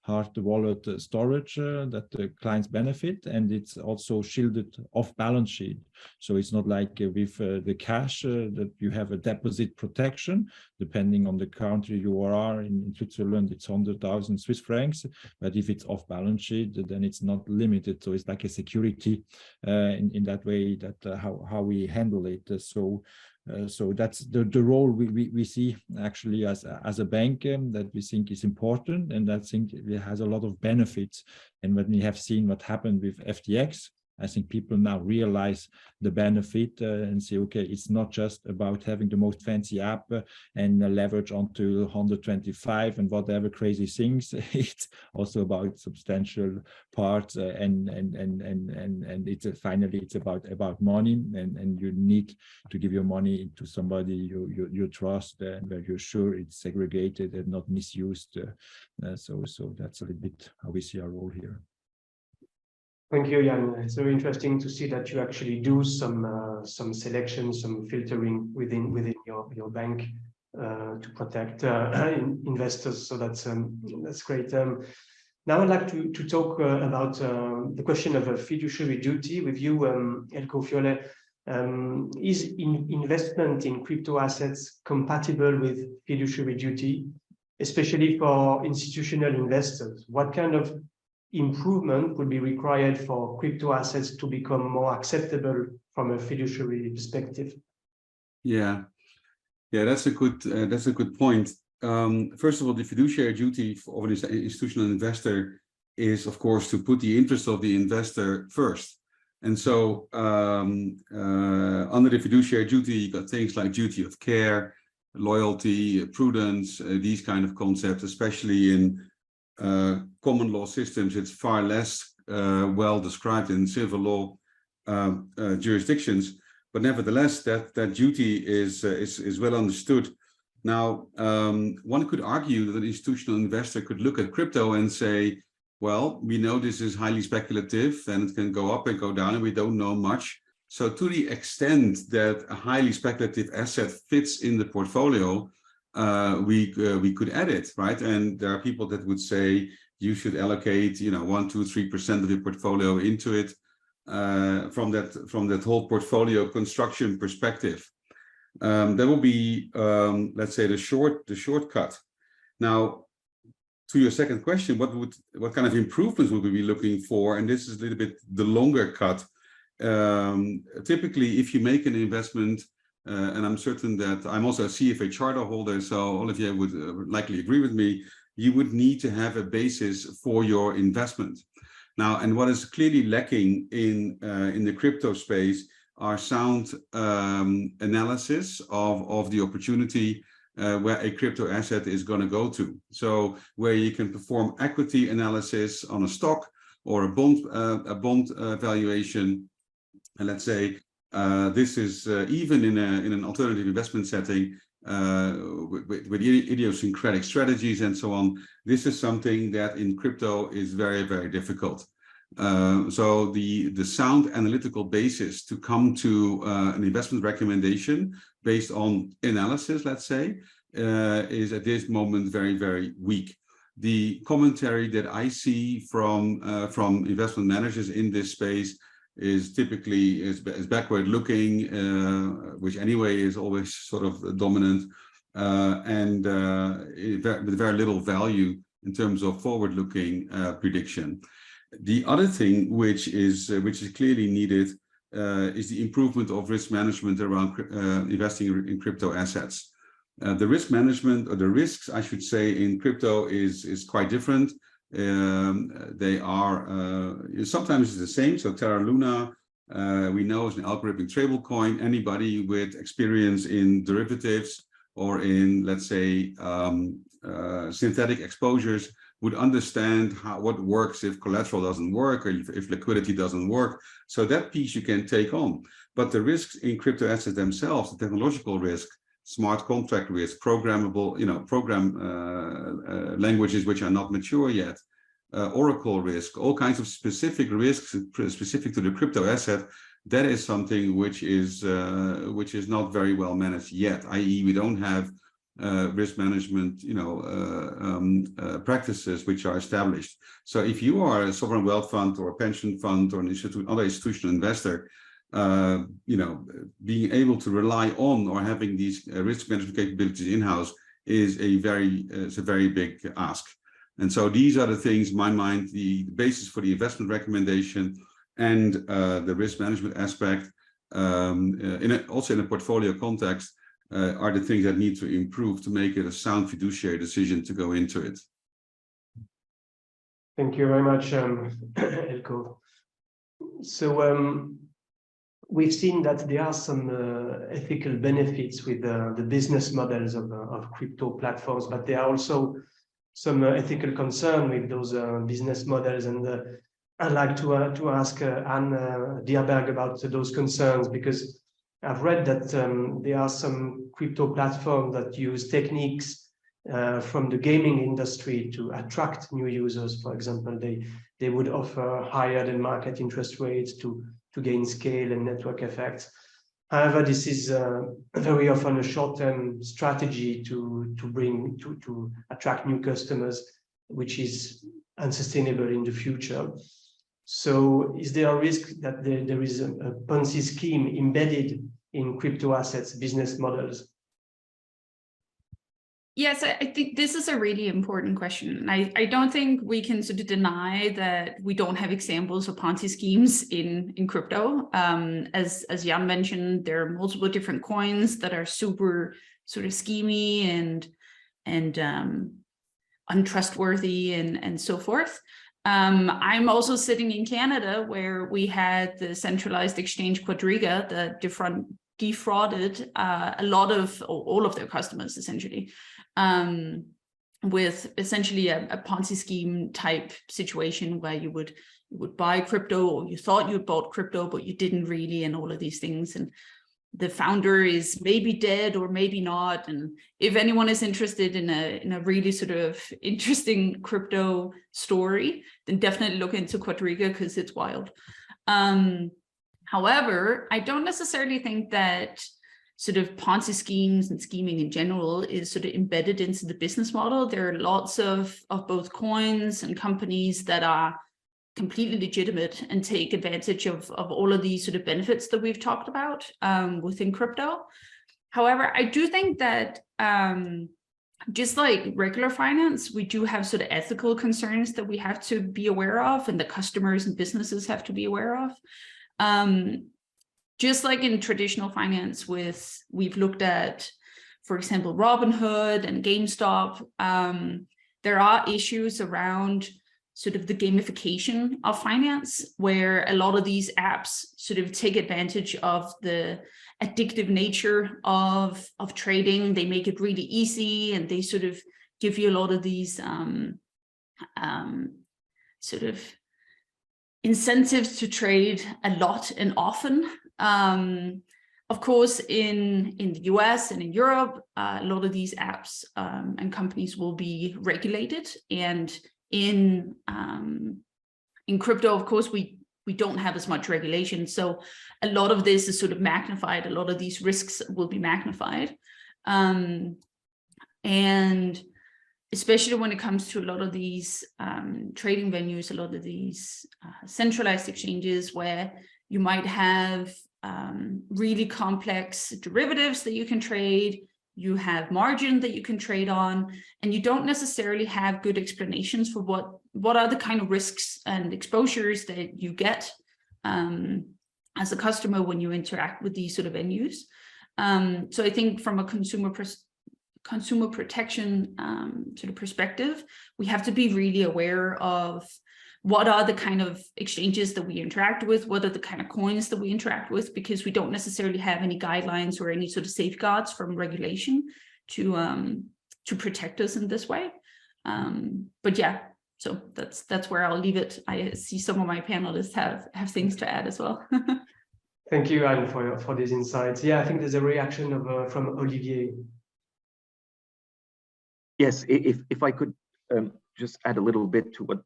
hard wallet storage that the clients benefit, and it's also shielded off balance sheet. So it's not like with the cash that you have a deposit protection, depending on the country you are in Switzerland, it's 100,000 Swiss francs, but if it's off balance sheet, then it's not limited. So it's like a security in that way, that how we handle it. So that's the role we see actually as a bank that we think is important, and that think it has a lot of benefits. And when we have seen what happened with FTX, I think people now realize the benefit and say, okay, it's not just about having the most fancy app and leverage onto 125 and whatever crazy things. It's also about substantial parts and it's finally it's about money, and you need to give your money to somebody you trust and where you're sure it's segregated and not misused. So that's a little bit how we see our role here. Thank you, Jan. It's very interesting to see that you actually do some selection, some filtering within your bank to protect investors. So that's great. Now I'd like to talk about the question of a fiduciary duty with you, Eelco, Fiole. Is investment in crypto assets compatible with fiduciary duty, especially for institutional investors? What kind of improvement would be required for crypto assets to become more acceptable from a fiduciary perspective? Yeah, that's a good point. First of all, the fiduciary duty of an institutional investor is, of course, to put the interest of the investor first. And so under the fiduciary duty, you got things like duty of care, loyalty, prudence, these kind of concepts, especially in common law systems. It's far less well described in civil law jurisdictions, but nevertheless, that duty is well understood. Now, one could argue that an institutional investor could look at crypto and say, well, we know this is highly speculative and it can go up and go down and we don't know much. So to the extent that a highly speculative asset fits in the portfolio, we could add it, right? And there are people that would say you should allocate, 1, 2, 3% of your portfolio into it from that whole portfolio construction perspective. That will be, let's say, the shortcut. Now, to your second question, what kind of improvements would we be looking for? And this is a little bit the longer cut. Typically, if you make an investment, and I'm certain that I'm also a CFA charter holder, so Olivier would likely agree with me, you would need to have a basis for your investment. Now, and what is clearly lacking in the crypto space are sound analysis of the opportunity where a crypto asset is going to go to. So where you can perform equity analysis on a stock or a bond valuation, and let's say this is even in an alternative investment setting with idiosyncratic strategies and so on. This is something that in crypto is very, very difficult. So the sound analytical basis to come to an investment recommendation based on analysis, let's say, is at this moment very, very weak. The commentary that I see from investment managers in this space is typically is backward looking, which anyway is always sort of dominant, and with very little value in terms of forward-looking prediction. The other thing which is clearly needed is the improvement of risk management around investing in crypto assets. The risk management, or the risks, I should say, in crypto is quite different. They are sometimes the same. So Terra Luna We know it's an algorithmic tradable coin. Anybody with experience in derivatives or in, let's say, synthetic exposures would understand what works if collateral doesn't work or if liquidity doesn't work. So that piece you can take on. But the risks in crypto assets themselves, the technological risk, smart contract risk, programmable, languages which are not mature yet, Oracle risk, all kinds of specific risks specific to the crypto asset. That is something which is not very well managed yet. I.e., we don't have risk management, practices which are established. So if you are a sovereign wealth fund or a pension fund or other institutional investor, being able to rely on or having these risk management capabilities in-house is a very big ask. And so these are the things, in my mind, the basis for the investment recommendation and the risk management aspect, also in a portfolio context, are the things that need to improve to make it a sound fiduciary decision to go into it. Thank you very much, Eelco. So we've seen that there are some ethical benefits with the business models of crypto platforms, but there are also some ethical concern with those business models. And I'd like to ask Anne Dyhrberg about those concerns, because I've read that there are some crypto platforms that use techniques from the gaming industry to attract new users. For example, they would offer higher than market interest rates to gain scale and network effects. However, this is very often a short-term strategy to attract new customers, which is unsustainable in the future. So is there a risk that there is a Ponzi scheme embedded in crypto assets business models? Yes, I think this is a really important question. I don't think we can sort of deny that we don't have examples of Ponzi schemes in crypto. As Jan mentioned, there are multiple different coins that are super sort of schemy and untrustworthy and so forth. I'm also sitting in Canada, where we had the centralized exchange Quadriga that defrauded a lot of, or all of their customers essentially, with essentially a Ponzi scheme type situation where you would buy crypto, or you thought you bought crypto, but you didn't really, and all of these things. And the founder is maybe dead or maybe not. And if anyone is interested in a really sort of interesting crypto story, then definitely look into Quadriga, because it's wild. However, I don't necessarily think that sort of Ponzi schemes and scheming in general is sort of embedded into the business model. There are lots of both coins and companies that are completely legitimate and take advantage of all of these sort of benefits that we've talked about within crypto. However, I do think that just like regular finance, we do have sort of ethical concerns that we have to be aware of, and the customers and businesses have to be aware of. Just like in traditional finance, we've looked at, for example, Robinhood and GameStop, there are issues around sort of the gamification of finance, where a lot of these apps sort of take advantage of the addictive nature of trading. They make it really easy, and they sort of give you a lot of these sort of incentives to trade a lot and often. Of course, in the US and in Europe, a lot of these apps and companies will be regulated. And in crypto, of course, we don't have as much regulation. So a lot of this is sort of magnified. A lot of these risks will be magnified. And especially when it comes to a lot of these trading venues, a lot of these centralized exchanges where you might have really complex derivatives that you can trade, you have margin that you can trade on, and you don't necessarily have good explanations for what are the kind of risks and exposures that you get as a customer when you interact with these sort of venues. So I think from a consumer protection sort of perspective, we have to be really aware of what are the kind of exchanges that we interact with? What are the kind of coins that we interact with? Because we don't necessarily have any guidelines or any sort of safeguards from regulation to protect us in this way. But yeah, so that's where I'll leave it. I see some of my panelists have things to add as well. Thank you, Anne, for these insights. Yeah, I think there's a reaction from Olivier. Yes, if I could just add a little bit to what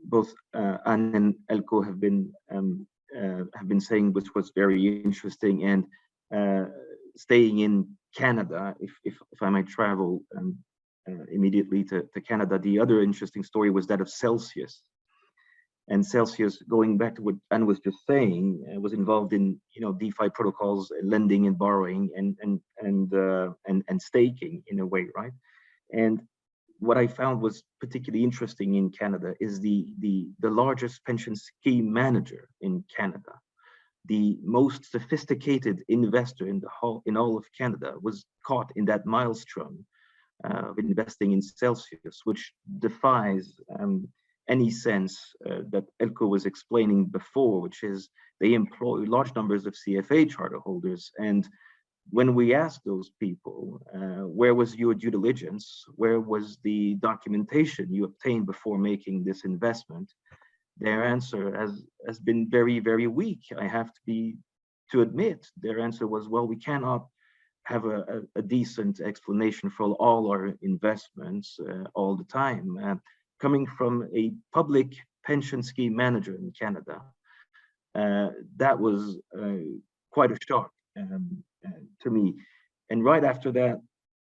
both Anne and Eelco have been saying, which was very interesting. And staying in Canada, if I might travel immediately to Canada, the other interesting story was that of Celsius. And Celsius, going back to what Anne was just saying, was involved in DeFi protocols, lending and borrowing, and staking in a way, right? And what I found was particularly interesting in Canada is the largest pension scheme manager in Canada, the most sophisticated investor in all of Canada, was caught in that maelstrom of investing in Celsius, which defies any sense that Eelco was explaining before, which is they employ large numbers of CFA charter holders. And when we asked those people, where was your due diligence? Where was the documentation you obtained before making this investment? Their answer has been very, very weak. I have to admit, their answer was, well, we cannot have a decent explanation for all our investments all the time. Coming from a public pension scheme manager in Canada, that was quite a shock to me. And right after that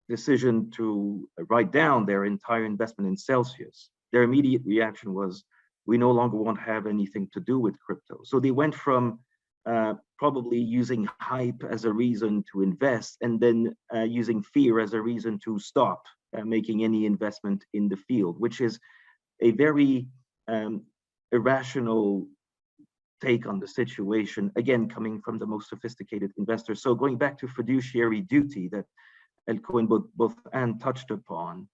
decision to write down their entire investment in Celsius, their immediate reaction was, we no longer want to have anything to do with crypto. So they went from probably using hype as a reason to invest, and then using fear as a reason to stop making any investment in the field, which is a very irrational take on the situation, again, coming from the most sophisticated investors. So going back to fiduciary duty that Eelco and both Anne touched upon,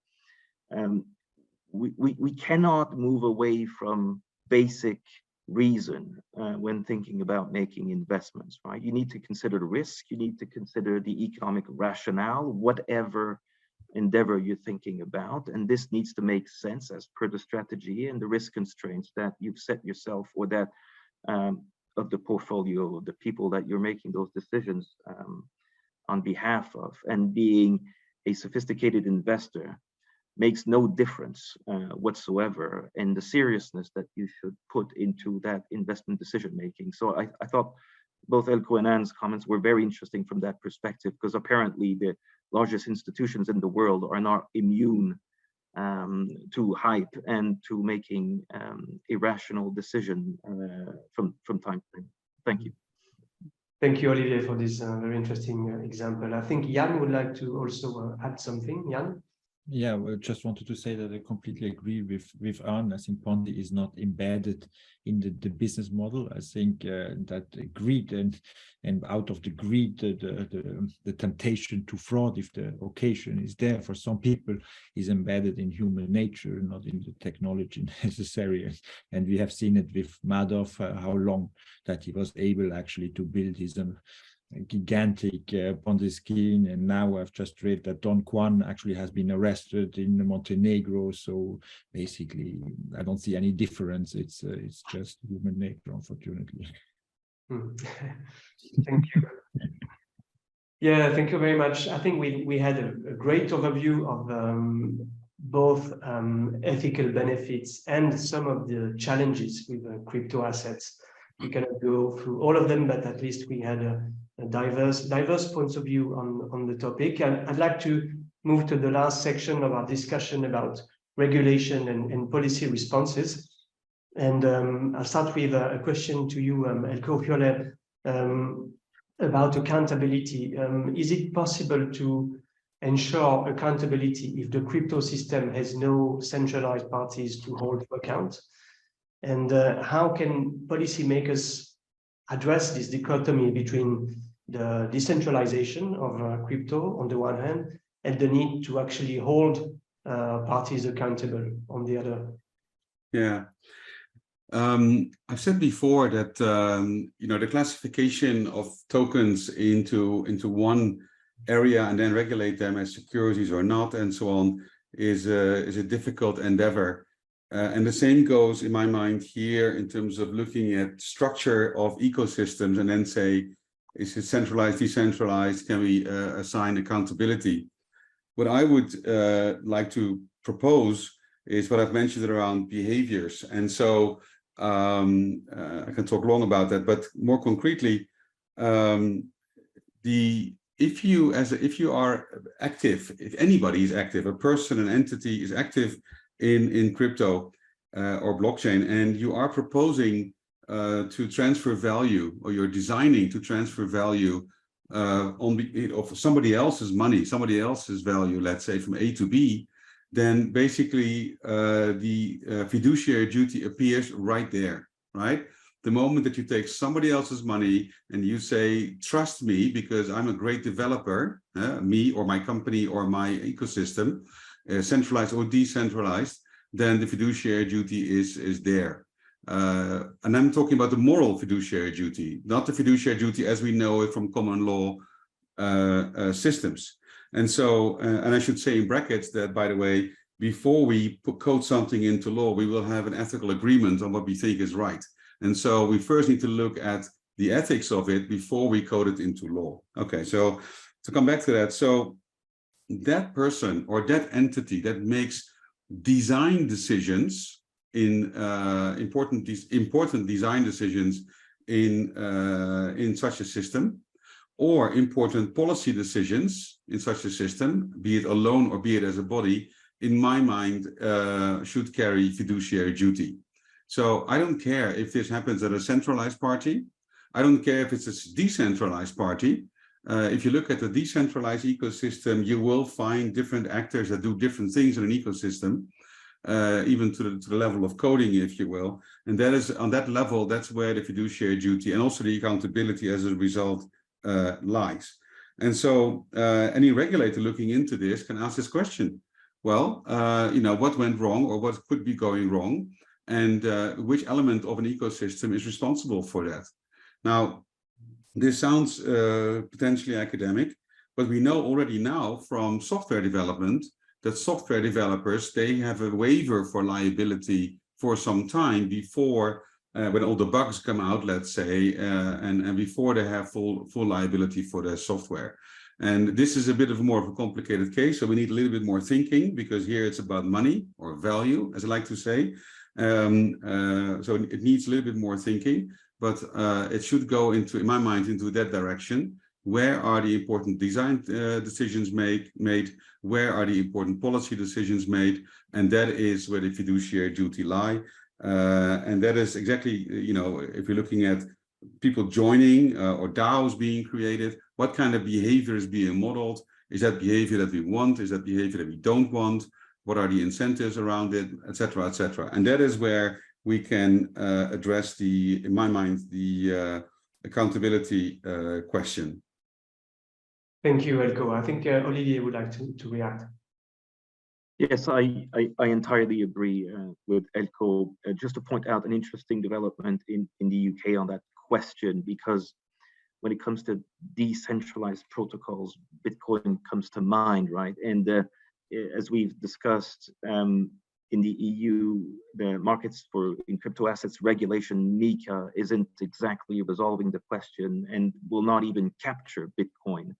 we cannot move away from basic reason when thinking about making investments, right? You need to consider the risk, you need to consider the economic rationale, whatever endeavor you're thinking about, and this needs to make sense as per the strategy and the risk constraints that you've set yourself, or that of the portfolio, the people that you're making those decisions on behalf of. And being a sophisticated investor makes no difference whatsoever in the seriousness that you should put into that investment decision making. So I thought both Eelco and Anne's comments were very interesting from that perspective, because apparently the largest institutions in the world are not immune to hype and to making irrational decision from time to time. Thank you. Thank you, Olivier, for this very interesting example. I think Jan would like to also add something. Jan? Yeah, well, just wanted to say that I completely agree with Anne. I think Ponzi is not embedded in the business model. I think that greed and out of the greed, the temptation to fraud, if the occasion is there for some people, is embedded in human nature, not in the technology necessary. And we have seen it with Madoff, how long that he was able actually to build his gigantic Ponzi scheme. And now I've just read that Don Juan actually has been arrested in Montenegro. So basically, I don't see any difference. It's just human nature, unfortunately. Thank you. Yeah, thank you very much. I think we had a great overview of both ethical benefits and some of the challenges with crypto assets. We cannot go through all of them, but at least we had a diverse points of view on the topic. And I'd like to move to the last section of our discussion about regulation and policy responses. And I'll start with a question to you, Eelco, Fiole, about accountability. Is it possible to ensure accountability if the crypto system has no centralized parties to hold to account? And how can policymakers address this dichotomy between the decentralization of crypto on the one hand and the need to actually hold parties accountable on the other? Yeah, I've said before that the classification of tokens into one area and then regulate them as securities or not and so on is a difficult endeavor. And the same goes in my mind here in terms of looking at structure of ecosystems and then say, is it centralized, decentralized? Can we assign accountability? What I would like to propose is what I've mentioned around behaviors. And so I can talk long about that, but more concretely, if you are active, if anybody is active, a person, an entity is active in crypto or blockchain, and you are proposing to transfer value, or you're designing to transfer value of somebody else's money, somebody else's value, let's say from A to B, then basically the fiduciary duty appears right there, right? The moment that you take somebody else's money and you say, trust me, because I'm a great developer, me or my company or my ecosystem, centralized or decentralized, then the fiduciary duty is there. And I'm talking about the moral fiduciary duty, not the fiduciary duty as we know it from common law systems. And so, and I should say in brackets that, by the way, before we code something into law, we will have an ethical agreement on what we think is right. And so we first need to look at the ethics of it before we code it into law. Okay, so to come back to that, so that person or that entity that makes design decisions in important design decisions in such a system, or important policy decisions in such a system, be it alone or be it as a body, in my mind, should carry fiduciary duty. So I don't care if this happens at a centralized party. I don't care if it's a decentralized party. If you look at the decentralized ecosystem, you will find different actors that do different things in an ecosystem, even to the level of coding, if you will. And that is on that level, that's where the fiduciary duty and also the accountability as a result lies. And so any regulator looking into this can ask this question. Well, what went wrong or what could be going wrong, and which element of an ecosystem is responsible for that? Now, this sounds potentially academic, but we know already now from software development that software developers, they have a waiver for liability for some time before when all the bugs come out, let's say, and before they have full liability for their software. And this is a bit of more of a complicated case, so we need a little bit more thinking, because here it's about money or value, as I like to say. So it needs a little bit more thinking, but it should go into, in my mind, into that direction. Where are the important design decisions made? Where are the important policy decisions made? And that is where the fiduciary duty lie. And that is exactly, if you're looking at people joining or DAOs being created, what kind of behavior is being modeled? Is that behavior that we want? Is that behavior that we don't want? What are the incentives around it, et cetera, et cetera? And that is where we can address in my mind, the accountability question. Thank you, Eelco. I think Olivier would like to react. Yes, I entirely agree with Eelco. Just to point out an interesting development in the UK on that question, because when it comes to decentralized protocols, Bitcoin comes to mind, right? And as we've discussed in the EU, the markets in crypto assets regulation, MiCA, isn't exactly resolving the question and will not even capture Bitcoin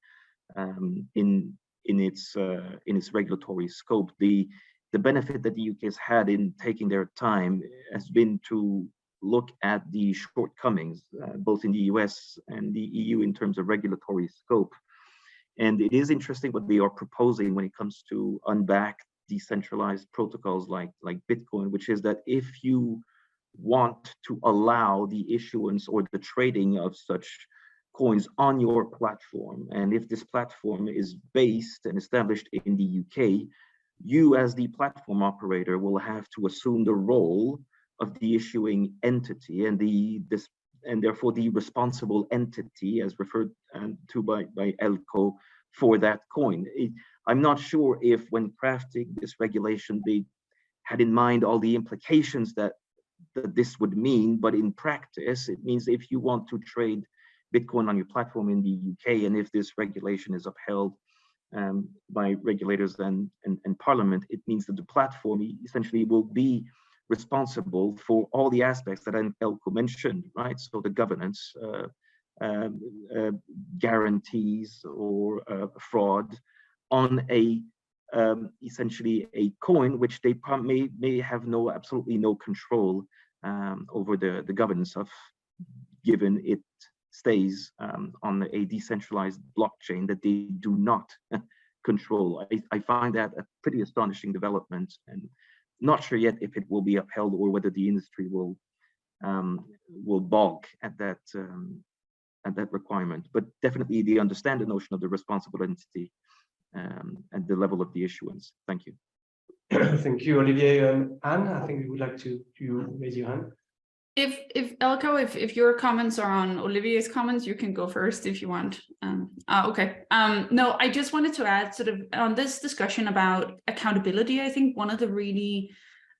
in its regulatory scope. The benefit that the UK has had in taking their time has been to look at the shortcomings, both in the US and the EU in terms of regulatory scope. And it is interesting what they are proposing when it comes to unbacked decentralized protocols like Bitcoin, which is that if you want to allow the issuance or the trading of such coins on your platform, and if this platform is based and established in the UK, you as the platform operator will have to assume the role of the issuing entity and therefore the responsible entity, as referred to by Eelco, for that coin. I'm not sure if when crafting this regulation they had in mind all the implications that that this would mean, but in practice, it means if you want to trade Bitcoin on your platform in the UK, and if this regulation is upheld by regulators and Parliament, it means that the platform essentially will be responsible for all the aspects that Eelco mentioned, right? So the governance, guarantees, or fraud on a essentially a coin which they may have absolutely no control over the governance of, given it stays on a decentralized blockchain that they do not control. I find that a pretty astonishing development, and not sure yet if it will be upheld or whether the industry will balk at that requirement. But definitely they understand the notion of the responsible entity and the level of the issuance. Thank you. Thank you, Olivier. Anne, I think we would like to raise your hand. If Eelco, if your comments are on Olivier's comments, you can go first if you want. Okay. No, I just wanted to add sort of on this discussion about accountability. I think one of the really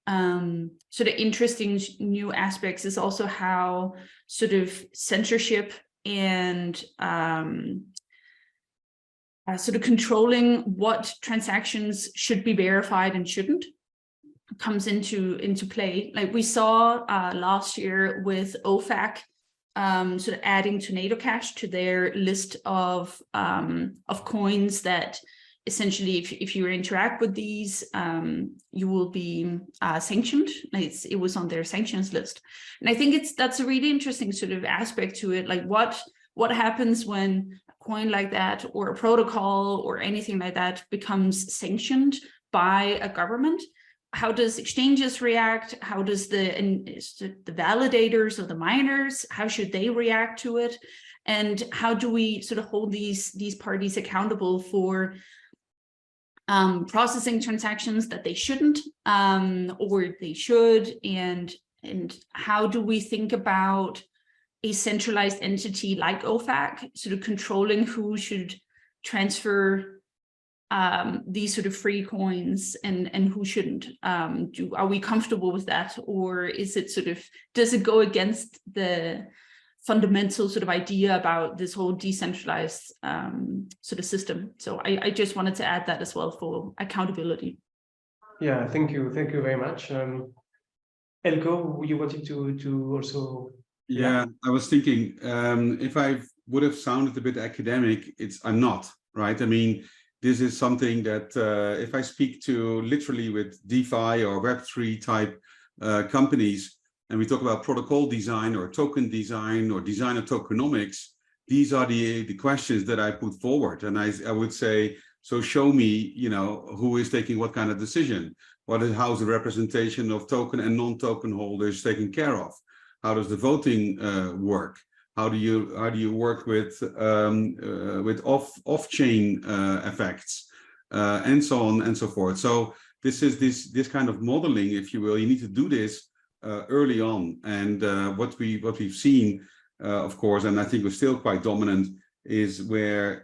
sort of interesting new aspects is also how sort of censorship and sort of controlling what transactions should be verified and shouldn't comes into play. Like we saw last year with OFAC sort of adding Tornado Cash to their list of coins that essentially if you interact with these, you will be sanctioned. It was on their sanctions list. And I think that's a really interesting sort of aspect to it. Like what happens when a coin like that or a protocol or anything like that becomes sanctioned by a government? How does exchanges react? How does the validators or the miners, how should they react to it? And how do we sort of hold these parties accountable for processing transactions that they shouldn't or they should? And how do we think about a centralized entity like OFAC sort of controlling who should transfer these sort of free coins and who shouldn't? Are we comfortable with that, or is it sort of, does it go against the fundamental sort of idea about this whole decentralized sort of system? So I just wanted to add that as well for accountability. Yeah, thank you very much. Eelco, you wanted to also? Yeah, I was thinking if I would have sounded a bit academic, I'm not, right? I mean, this is something that if I speak to literally with DeFi or Web3 type companies, and we talk about protocol design or token design or design of tokenomics, these are the questions that I put forward. And I would say, so show me, who is taking what kind of decision? How's the representation of token and non-token holders taken care of? How does the voting work? How do you work with off-chain effects and so on and so forth? So this is this kind of modeling, if you will. You need to do this early on. And what we've seen, of course, and I think we're still quite dominant, is where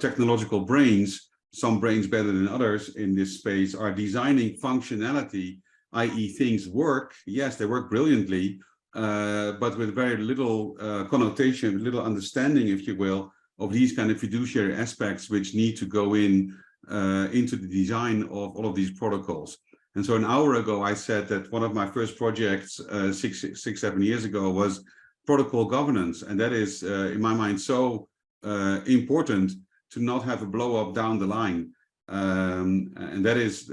technological brains, some brains better than others in this space, are designing functionality, i.e. things work. Yes, they work brilliantly, but with very little connotation, little understanding, if you will, of these kind of fiduciary aspects which need to go into the design of all of these protocols. And so an hour ago, I said that one of my first projects 7 years ago was protocol governance. And that is, in my mind, so important to not have a blow up down the line. And that is,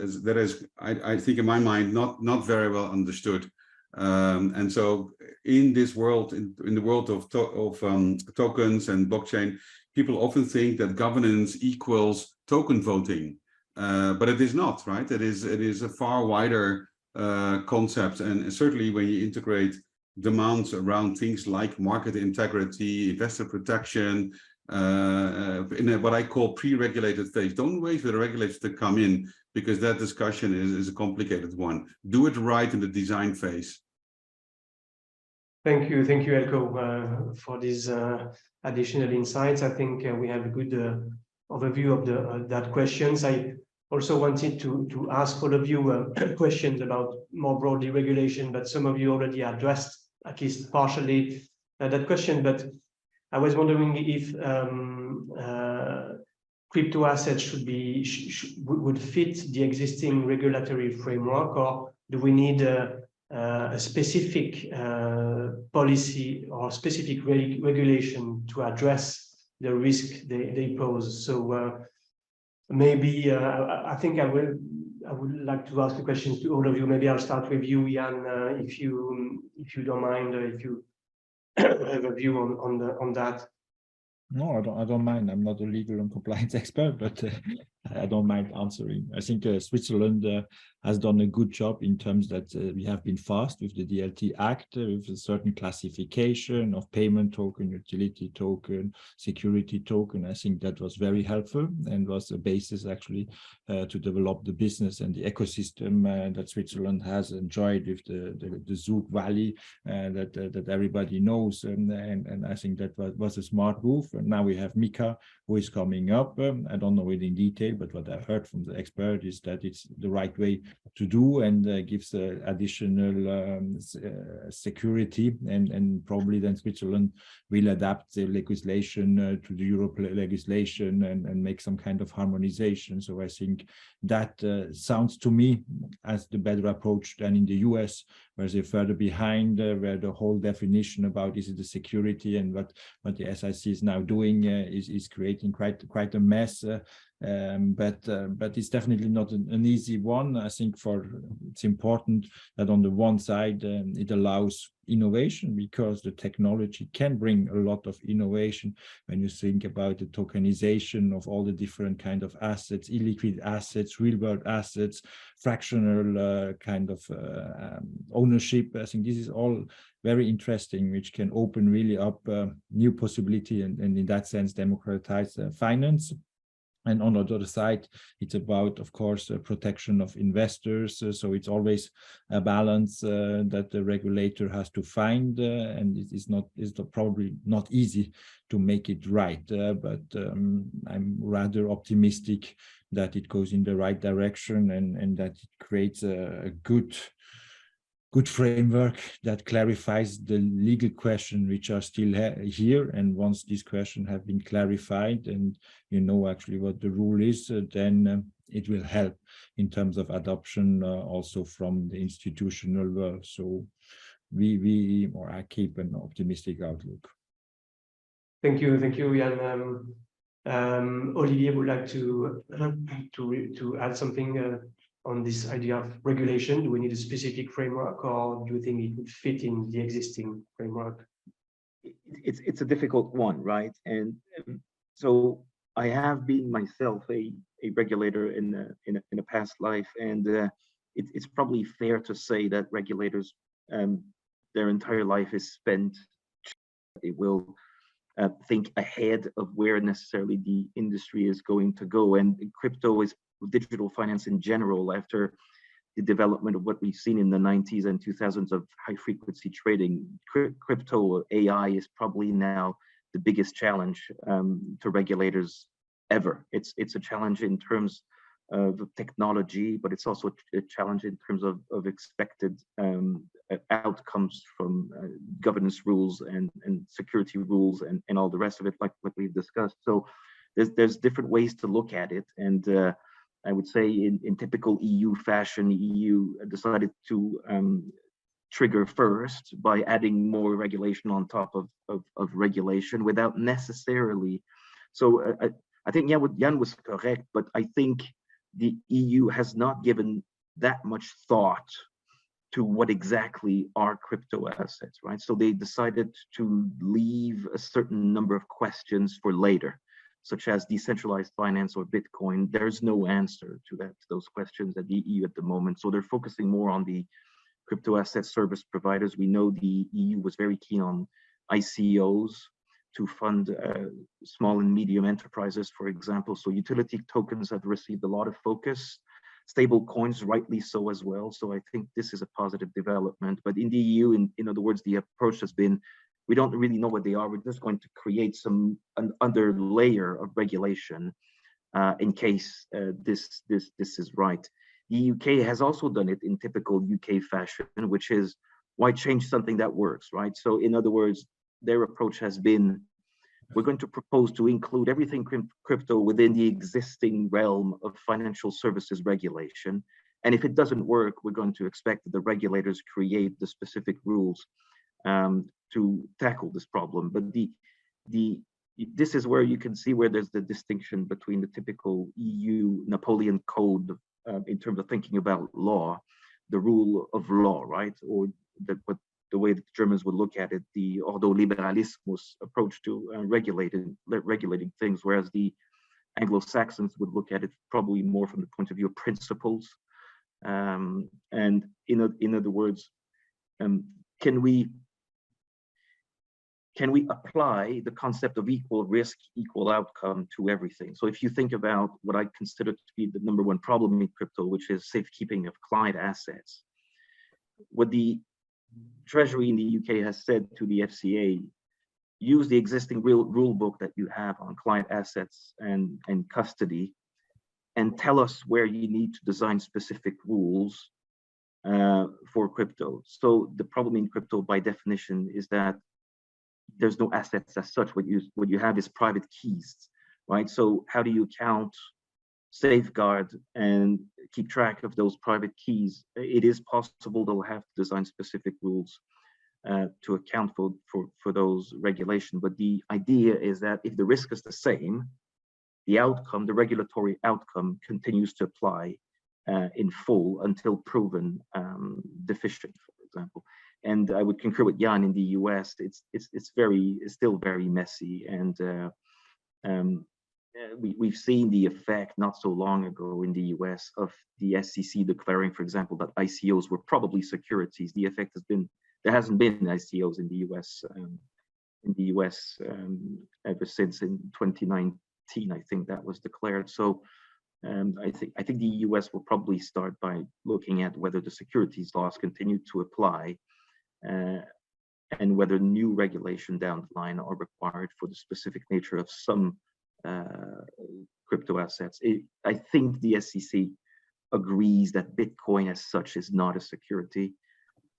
I think, in my mind, not very well understood. And so in this world, in the world of tokens and blockchain, people often think that governance equals token voting, but it is not, right? It is a far wider concept, and certainly when you integrate demands around things like market integrity, investor protection, in what I call pre-regulated phase. Don't wait for the regulators to come in, because that discussion is a complicated one. Do it right in the design phase. Thank you, Eelco, for these additional insights. I think we have a good overview of that questions. I also wanted to ask all of you questions about more broadly regulation, but some of you already addressed, at least partially, that question. But I was wondering if crypto assets would fit the existing regulatory framework, or do we need a specific policy or specific regulation to address the risk they pose? So maybe I think I would like to ask the questions to all of you. Maybe I'll start with you, Jan, if you don't mind, if you have a view on that. No, I don't mind. I'm not a legal and compliance expert, but I don't mind answering. I think Switzerland has done a good job in terms that we have been fast with the DLT Act, with a certain classification of payment token, utility token, security token. I think that was very helpful and was a basis actually to develop the business and the ecosystem that Switzerland has enjoyed with the Zug Valley that everybody knows. And I think that was a smart move. And now we have MiCA, who is coming up. I don't know it in detail, but what I heard from the expert is that it's the right way to do and gives additional security, and probably then Switzerland will adapt the legislation to the European legislation and make some kind of harmonization. So I think that sounds to me as the better approach than in the US, where they're further behind, where the whole definition about is it the security and what the SIC is now doing is creating quite a mess. But it's definitely not an easy one. I think it's important that on the one side it allows innovation, because the technology can bring a lot of innovation when you think about the tokenization of all the different kind of assets, illiquid assets, real world assets, fractional kind of ownership. I think this is all very interesting, which can open really up new possibility and in that sense democratize finance. And on the other side, it's about, of course, protection of investors. So it's always a balance that the regulator has to find, and it's probably not easy to make it right. But I'm rather optimistic that it goes in the right direction and that it creates a good framework that clarifies the legal questions which are still here. And once these questions have been clarified and you know actually what the rule is, then it will help in terms of adoption also from the institutional world. So I keep an optimistic outlook. Thank you, Jan. Olivier would like to add something on this idea of regulation. Do we need a specific framework, or do you think it would fit in the existing framework? It's a difficult one, right? And so I have been myself a regulator in a past life, and it's probably fair to say that regulators, their entire life is spent. They will think ahead of where necessarily the industry is going to go, and crypto is digital finance in general, after the development of what we've seen in the 90s and 2000s of high frequency trading, crypto AI is probably now the biggest challenge to regulators ever. It's a challenge in terms of technology, but it's also a challenge in terms of expected outcomes from governance rules and security rules and all the rest of it, like we've discussed. So there's different ways to look at it, and I would say in typical EU fashion, the EU decided to trigger first by adding more regulation on top of regulation without necessarily. So I think Jan was correct, but I think the EU has not given that much thought to what exactly are crypto assets, right? So they decided to leave a certain number of questions for later, such as decentralized finance or Bitcoin. There's no answer to those questions at the EU at the moment. So they're focusing more on the crypto asset service providers. We know the EU was very keen on ICOs to fund small and medium enterprises, for example. So utility tokens have received a lot of focus. Stable coins, rightly so as well. So I think this is a positive development. But in the EU, in other words, the approach has been, we don't really know what they are. We're just going to create an under layer of regulation in case this is right. The UK has also done it in typical UK fashion, which is, why change something that works, right? So in other words, their approach has been, we're going to propose to include everything crypto within the existing realm of financial services regulation. And if it doesn't work, we're going to expect that the regulators create the specific rules to tackle this problem. But this is where you can see where there's the distinction between the typical EU Napoleon Code in terms of thinking about law, the rule of law, right? Or the way that the Germans would look at it, the ordoliberalismus approach to regulating things, whereas the Anglo-Saxons would look at it probably more from the point of view of principles. And in other words, can we apply the concept of equal risk, equal outcome to everything? So if you think about what I consider to be the #1 problem in crypto, which is safekeeping of client assets, what the Treasury in the UK has said to the FCA, use the existing rule book that you have on client assets and custody, and tell us where you need to design specific rules for crypto. So the problem in crypto by definition is that there's no assets as such. What you have is private keys, right? So how do you count, safeguard, and keep track of those private keys? It is possible they'll have to design specific rules to account for those regulations. But the idea is that if the risk is the same, the outcome, the regulatory outcome, continues to apply in full until proven deficient, for example. And I would concur with Jan. In the US, it's still very messy, and we've seen the effect not so long ago in the US of the SEC declaring, for example, that ICOs were probably securities. The effect has been there hasn't been ICOs in the US ever since in 2019. I think that was declared. So I think the US will probably start by looking at whether the securities laws continue to apply, and whether new regulation down the line are required for the specific nature of some crypto assets. I think the SEC agrees that Bitcoin as such is not a security,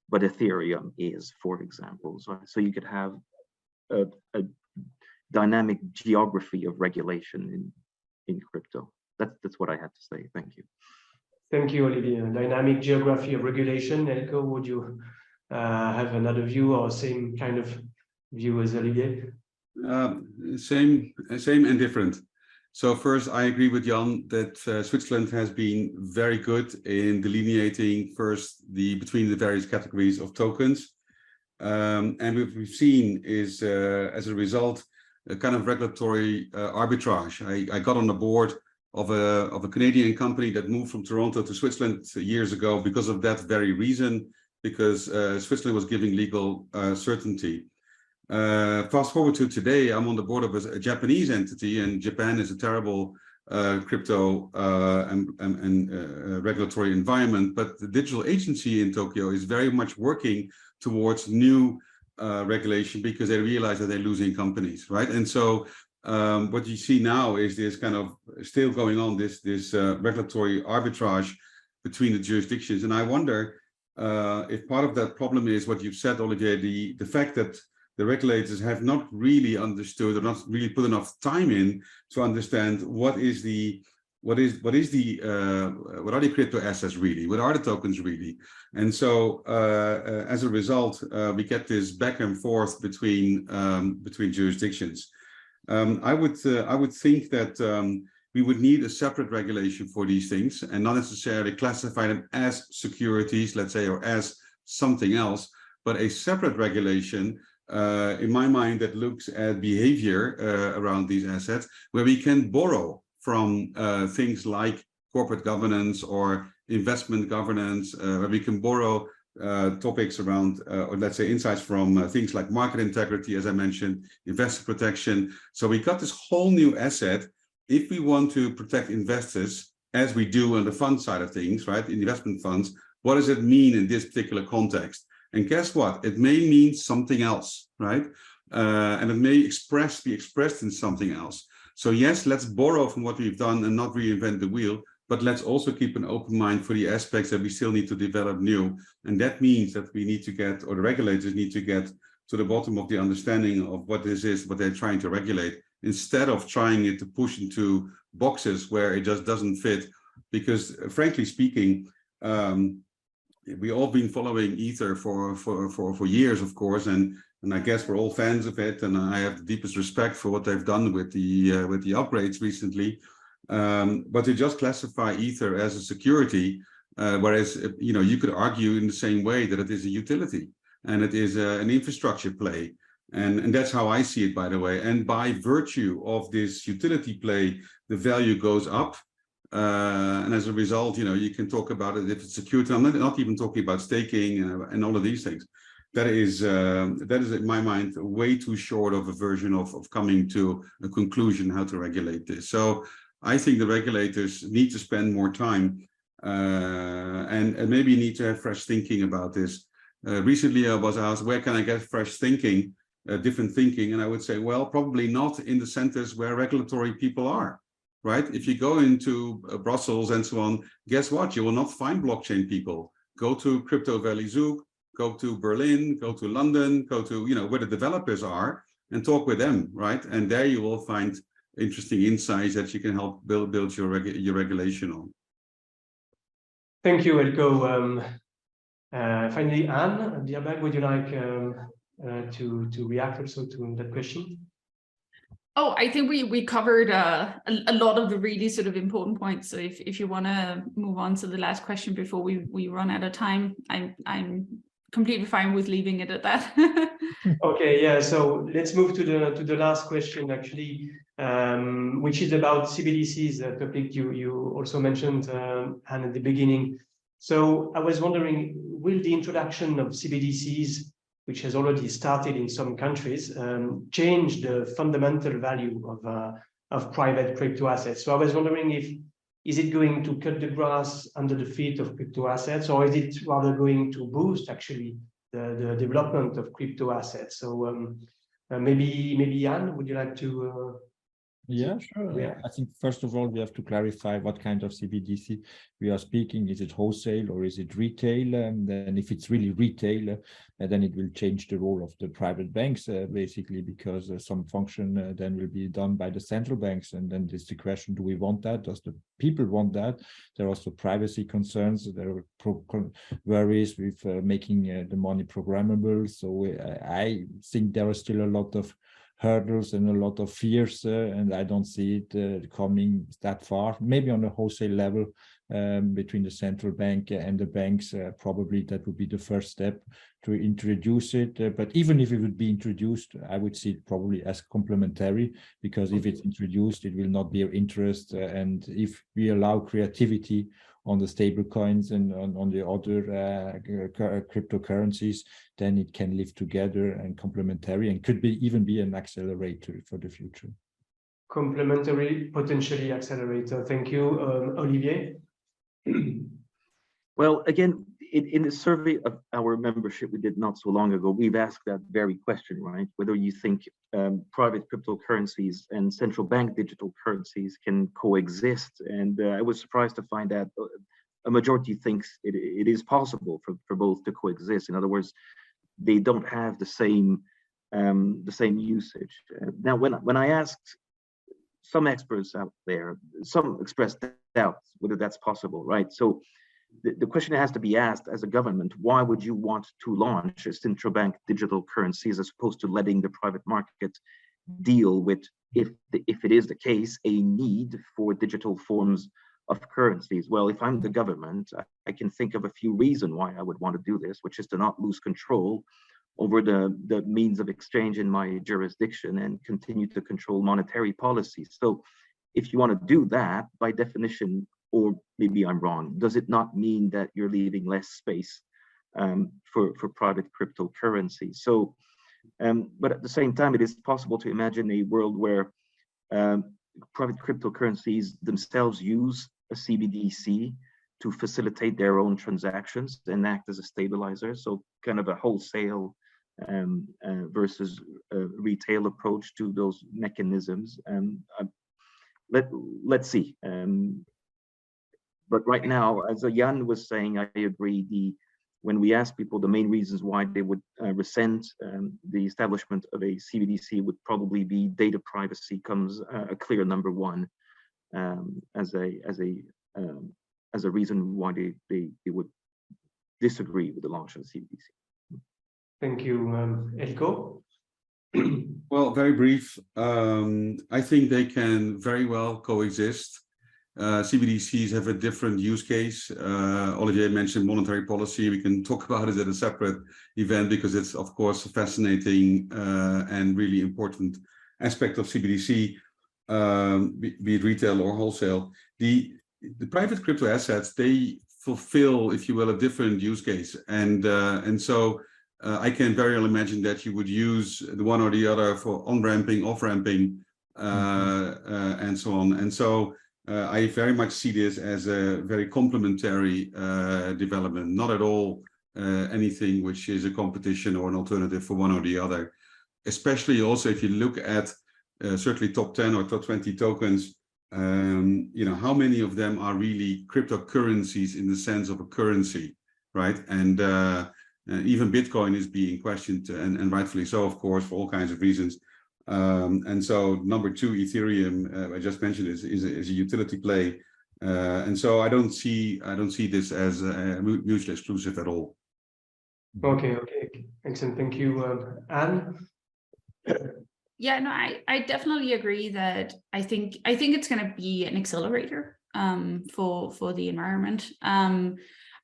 but Ethereum is, for example. So you could have a dynamic geography of regulation in crypto. That's what I had to say. Thank you. Thank you, Olivier. Dynamic geography of regulation. Eelco, would you have another view or same kind of view as Olivier? Same and different. So first, I agree with Jan that Switzerland has been very good in delineating first between the various categories of tokens. And what we've seen is, as a result, a kind of regulatory arbitrage. I got on the board of a Canadian company that moved from Toronto to Switzerland years ago because of that very reason, because Switzerland was giving legal certainty. Fast forward to today, I'm on the board of a Japanese entity, and Japan is a terrible crypto and regulatory environment. But the digital agency in Tokyo is very much working towards new regulation because they realize that they're losing companies, right? And so what you see now is this kind of still going on, this regulatory arbitrage between the jurisdictions. And I wonder if part of that problem is what you've said, Olivier, the fact that the regulators have not really understood or not really put enough time in to understand what are the crypto assets really, what are the tokens really. And so as a result, we get this back and forth between jurisdictions. I would think that we would need a separate regulation for these things and not necessarily classify them as securities, let's say, or as something else, but a separate regulation in my mind that looks at behavior around these assets, where we can borrow from things like corporate governance or investment governance, where we can borrow topics around, or let's say insights from things like market integrity, as I mentioned, investor protection. So we got this whole new asset. If we want to protect investors, as we do on the fund side of things, right, in investment funds, what does it mean in this particular context? And guess what? It may mean something else, right? And it may be expressed in something else. So yes, let's borrow from what we've done and not reinvent the wheel, but let's also keep an open mind for the aspects that we still need to develop new. And that means that we need to get, or the regulators need to get to the bottom of the understanding of what this is, what they're trying to regulate, instead of trying it to push into boxes where it just doesn't fit. Because frankly speaking, we all been following Ether for years, of course, and I guess we're all fans of it, and I have the deepest respect for what they've done with the upgrades recently. But to just classify Ether as a security, whereas you could argue in the same way that it is a utility and it is an infrastructure play, and that's how I see it, by the way. And by virtue of this utility play, the value goes up. And as a result, you can talk about it if it's security. I'm not even talking about staking and all of these things. That is in my mind way too short of a version of coming to a conclusion how to regulate this. So I think the regulators need to spend more time and maybe need to have fresh thinking about this. Recently, I was asked, where can I get fresh thinking, different thinking? And I would say, well, probably not in the centers where regulatory people are. Right? If you go into Brussels and so on, guess what? You will not find blockchain people. Go to Crypto Valley Zouk, go to Berlin, go to London, go to where the developers are, and talk with them, right? And there you will find interesting insights that you can help build your regulation on. Thank you, Eelco. Finally, Anne Dyhrberg, would you like to react also to that question? Oh, I think we covered a lot of the really sort of important points. So if you want to move on to the last question before we run out of time, I'm completely fine with leaving it at that. Okay, yeah. So let's move to the last question actually, which is about CBDCs, a topic you also mentioned, Anne, at the beginning. So I was wondering, will the introduction of CBDCs, which has already started in some countries, change the fundamental value of private crypto assets? So I was wondering is it going to cut the grass under the feet of crypto assets, or is it rather going to boost actually the development of crypto assets? So maybe Jan, would you like to? Yeah, sure. Yeah. I think first of all, we have to clarify what kind of CBDC we are speaking. Is it wholesale or is it retail? And then if it's really retail, then it will change the role of the private banks, basically, because some function then will be done by the central banks. And then there's the question, do we want that? Does the people want that? There are also privacy concerns. There are worries with making the money programmable. So I think there are still a lot of hurdles and a lot of fears, and I don't see it coming that far. Maybe on a wholesale level between the central bank and the banks, probably that would be the first step to introduce it. But even if it would be introduced, I would see it probably as complementary, because if it's introduced, it will not be of interest. And if we allow creativity on the stable coins and on the other cryptocurrencies, then it can live together and complementary, and could even be an accelerator for the future. Complementary, potentially accelerator. Thank you, Olivier. Well, again, in the survey of our membership we did not so long ago, we've asked that very question, right? Whether you think private cryptocurrencies and central bank digital currencies can coexist. And I was surprised to find that a majority thinks it is possible for both to coexist. In other words, they don't have the same usage. Now, when I asked some experts out there, some expressed doubts whether that's possible, right? So the question has to be asked as a government: why would you want to launch a central bank digital currencies as opposed to letting the private market deal with, if it is the case, a need for digital forms of currencies? Well, if I'm the government, I can think of a few reasons why I would want to do this, which is to not lose control over the means of exchange in my jurisdiction and continue to control monetary policy. So if you want to do that, by definition, or maybe I'm wrong, does it not mean that you're leaving less space for private cryptocurrency? So, but at the same time, it is possible to imagine a world where private cryptocurrencies themselves use a CBDC to facilitate their own transactions and act as a stabilizer. So kind of a wholesale versus retail approach to those mechanisms. let's see. But right now, as Jan was saying, I agree. When we ask people the main reasons why they would resent the establishment of a CBDC would probably be data privacy comes a clear number one as a reason why they would disagree with the launch of the CBDC. Thank you, Eelco. Well, very brief. I think they can very well coexist. CBDCs have a different use case. Olivier mentioned monetary policy. We can talk about it at a separate event because it's, of course, a fascinating and really important aspect of CBDC, be it retail or wholesale. The private crypto assets, they fulfill, if you will, a different use case. And so I can very well imagine that you would use the one or the other for on-ramping, off-ramping, and so on. And so I very much see this as a very complementary development, not at all anything which is a competition or an alternative for one or the other. Especially also if you look at certainly top 10 or top 20 tokens, you know, how many of them are really cryptocurrencies in the sense of a currency, right? And even Bitcoin is being questioned, and rightfully so, of course, for all kinds of reasons. And so number two, Ethereum, I just mentioned, is a utility play, and so I don't see this as mutually exclusive at all. Okay, excellent. Thank you, Anne. Yeah, no, I definitely agree that I think it's going to be an accelerator for the environment.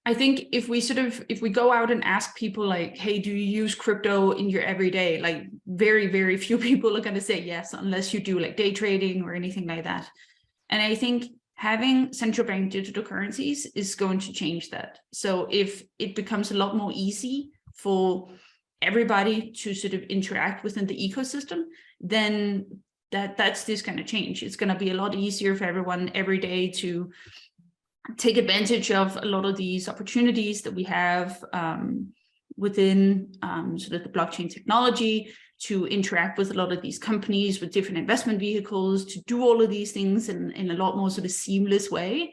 I think if we go out and ask people like, hey, do you use crypto in your everyday? Like very, very few people are going to say yes, unless you do like day trading or anything like that. And I think having central bank digital currencies is going to change that. So if it becomes a lot more easy for everybody to sort of interact within the ecosystem, then that's just going to change. It's going to be a lot easier for everyone every day to take advantage of a lot of these opportunities that we have within sort of the blockchain technology, to interact with a lot of these companies with different investment vehicles, to do all of these things in a lot more sort of seamless way.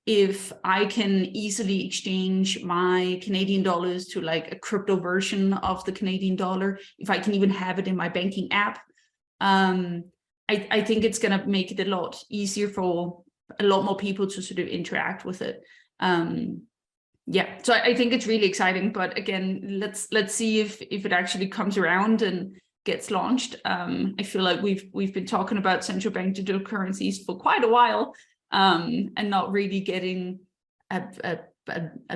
If I can easily exchange my Canadian dollars to like a crypto version of the Canadian dollar, if I can even have it in my banking app, I think it's going to make it a lot easier for a lot more people to sort of interact with it. Yeah, so I think it's really exciting, but again, let's see if it actually comes around and gets launched. I feel like we've been talking about central bank digital currencies for quite a while, and not really getting a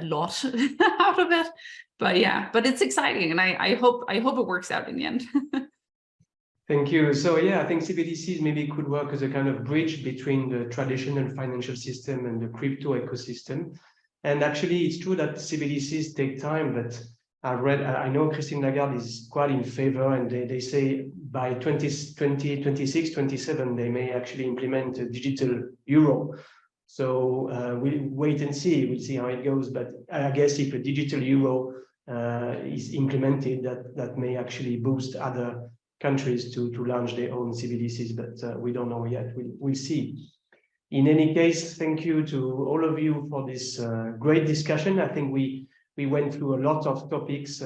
lot out of it. But yeah, but it's exciting, and I hope it works out in the end. Thank you. So yeah, I think CBDCs maybe could work as a kind of bridge between the traditional financial system and the crypto ecosystem. And actually, it's true that CBDCs take time, but I know Christine Lagarde is quite in favor, and they say by 2026, 27, they may actually implement a digital euro. So we'll wait and see. We'll see how it goes. But I guess if a digital euro is implemented, that may actually boost other countries to launch their own CBDCs, but we don't know yet. We'll see. In any case, thank you to all of you for this great discussion. I think we went through a lot of topics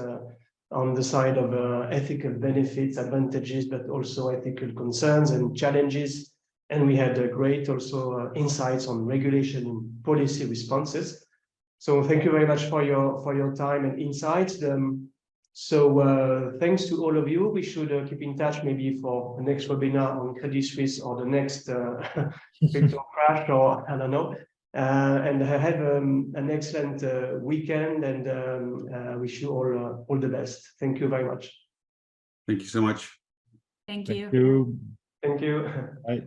on the side of ethical benefits, advantages, but also ethical concerns and challenges. And we had great also insights on regulation and policy responses. So thank you very much for your time and insights. So thanks to all of you. We should keep in touch maybe for the next webinar on Credit Suisse or the next crypto crash, or I don't know. And have an excellent weekend, and wish you all the best. Thank you very much. Thank you so much. Thank you. Thank you. Thank you. Bye.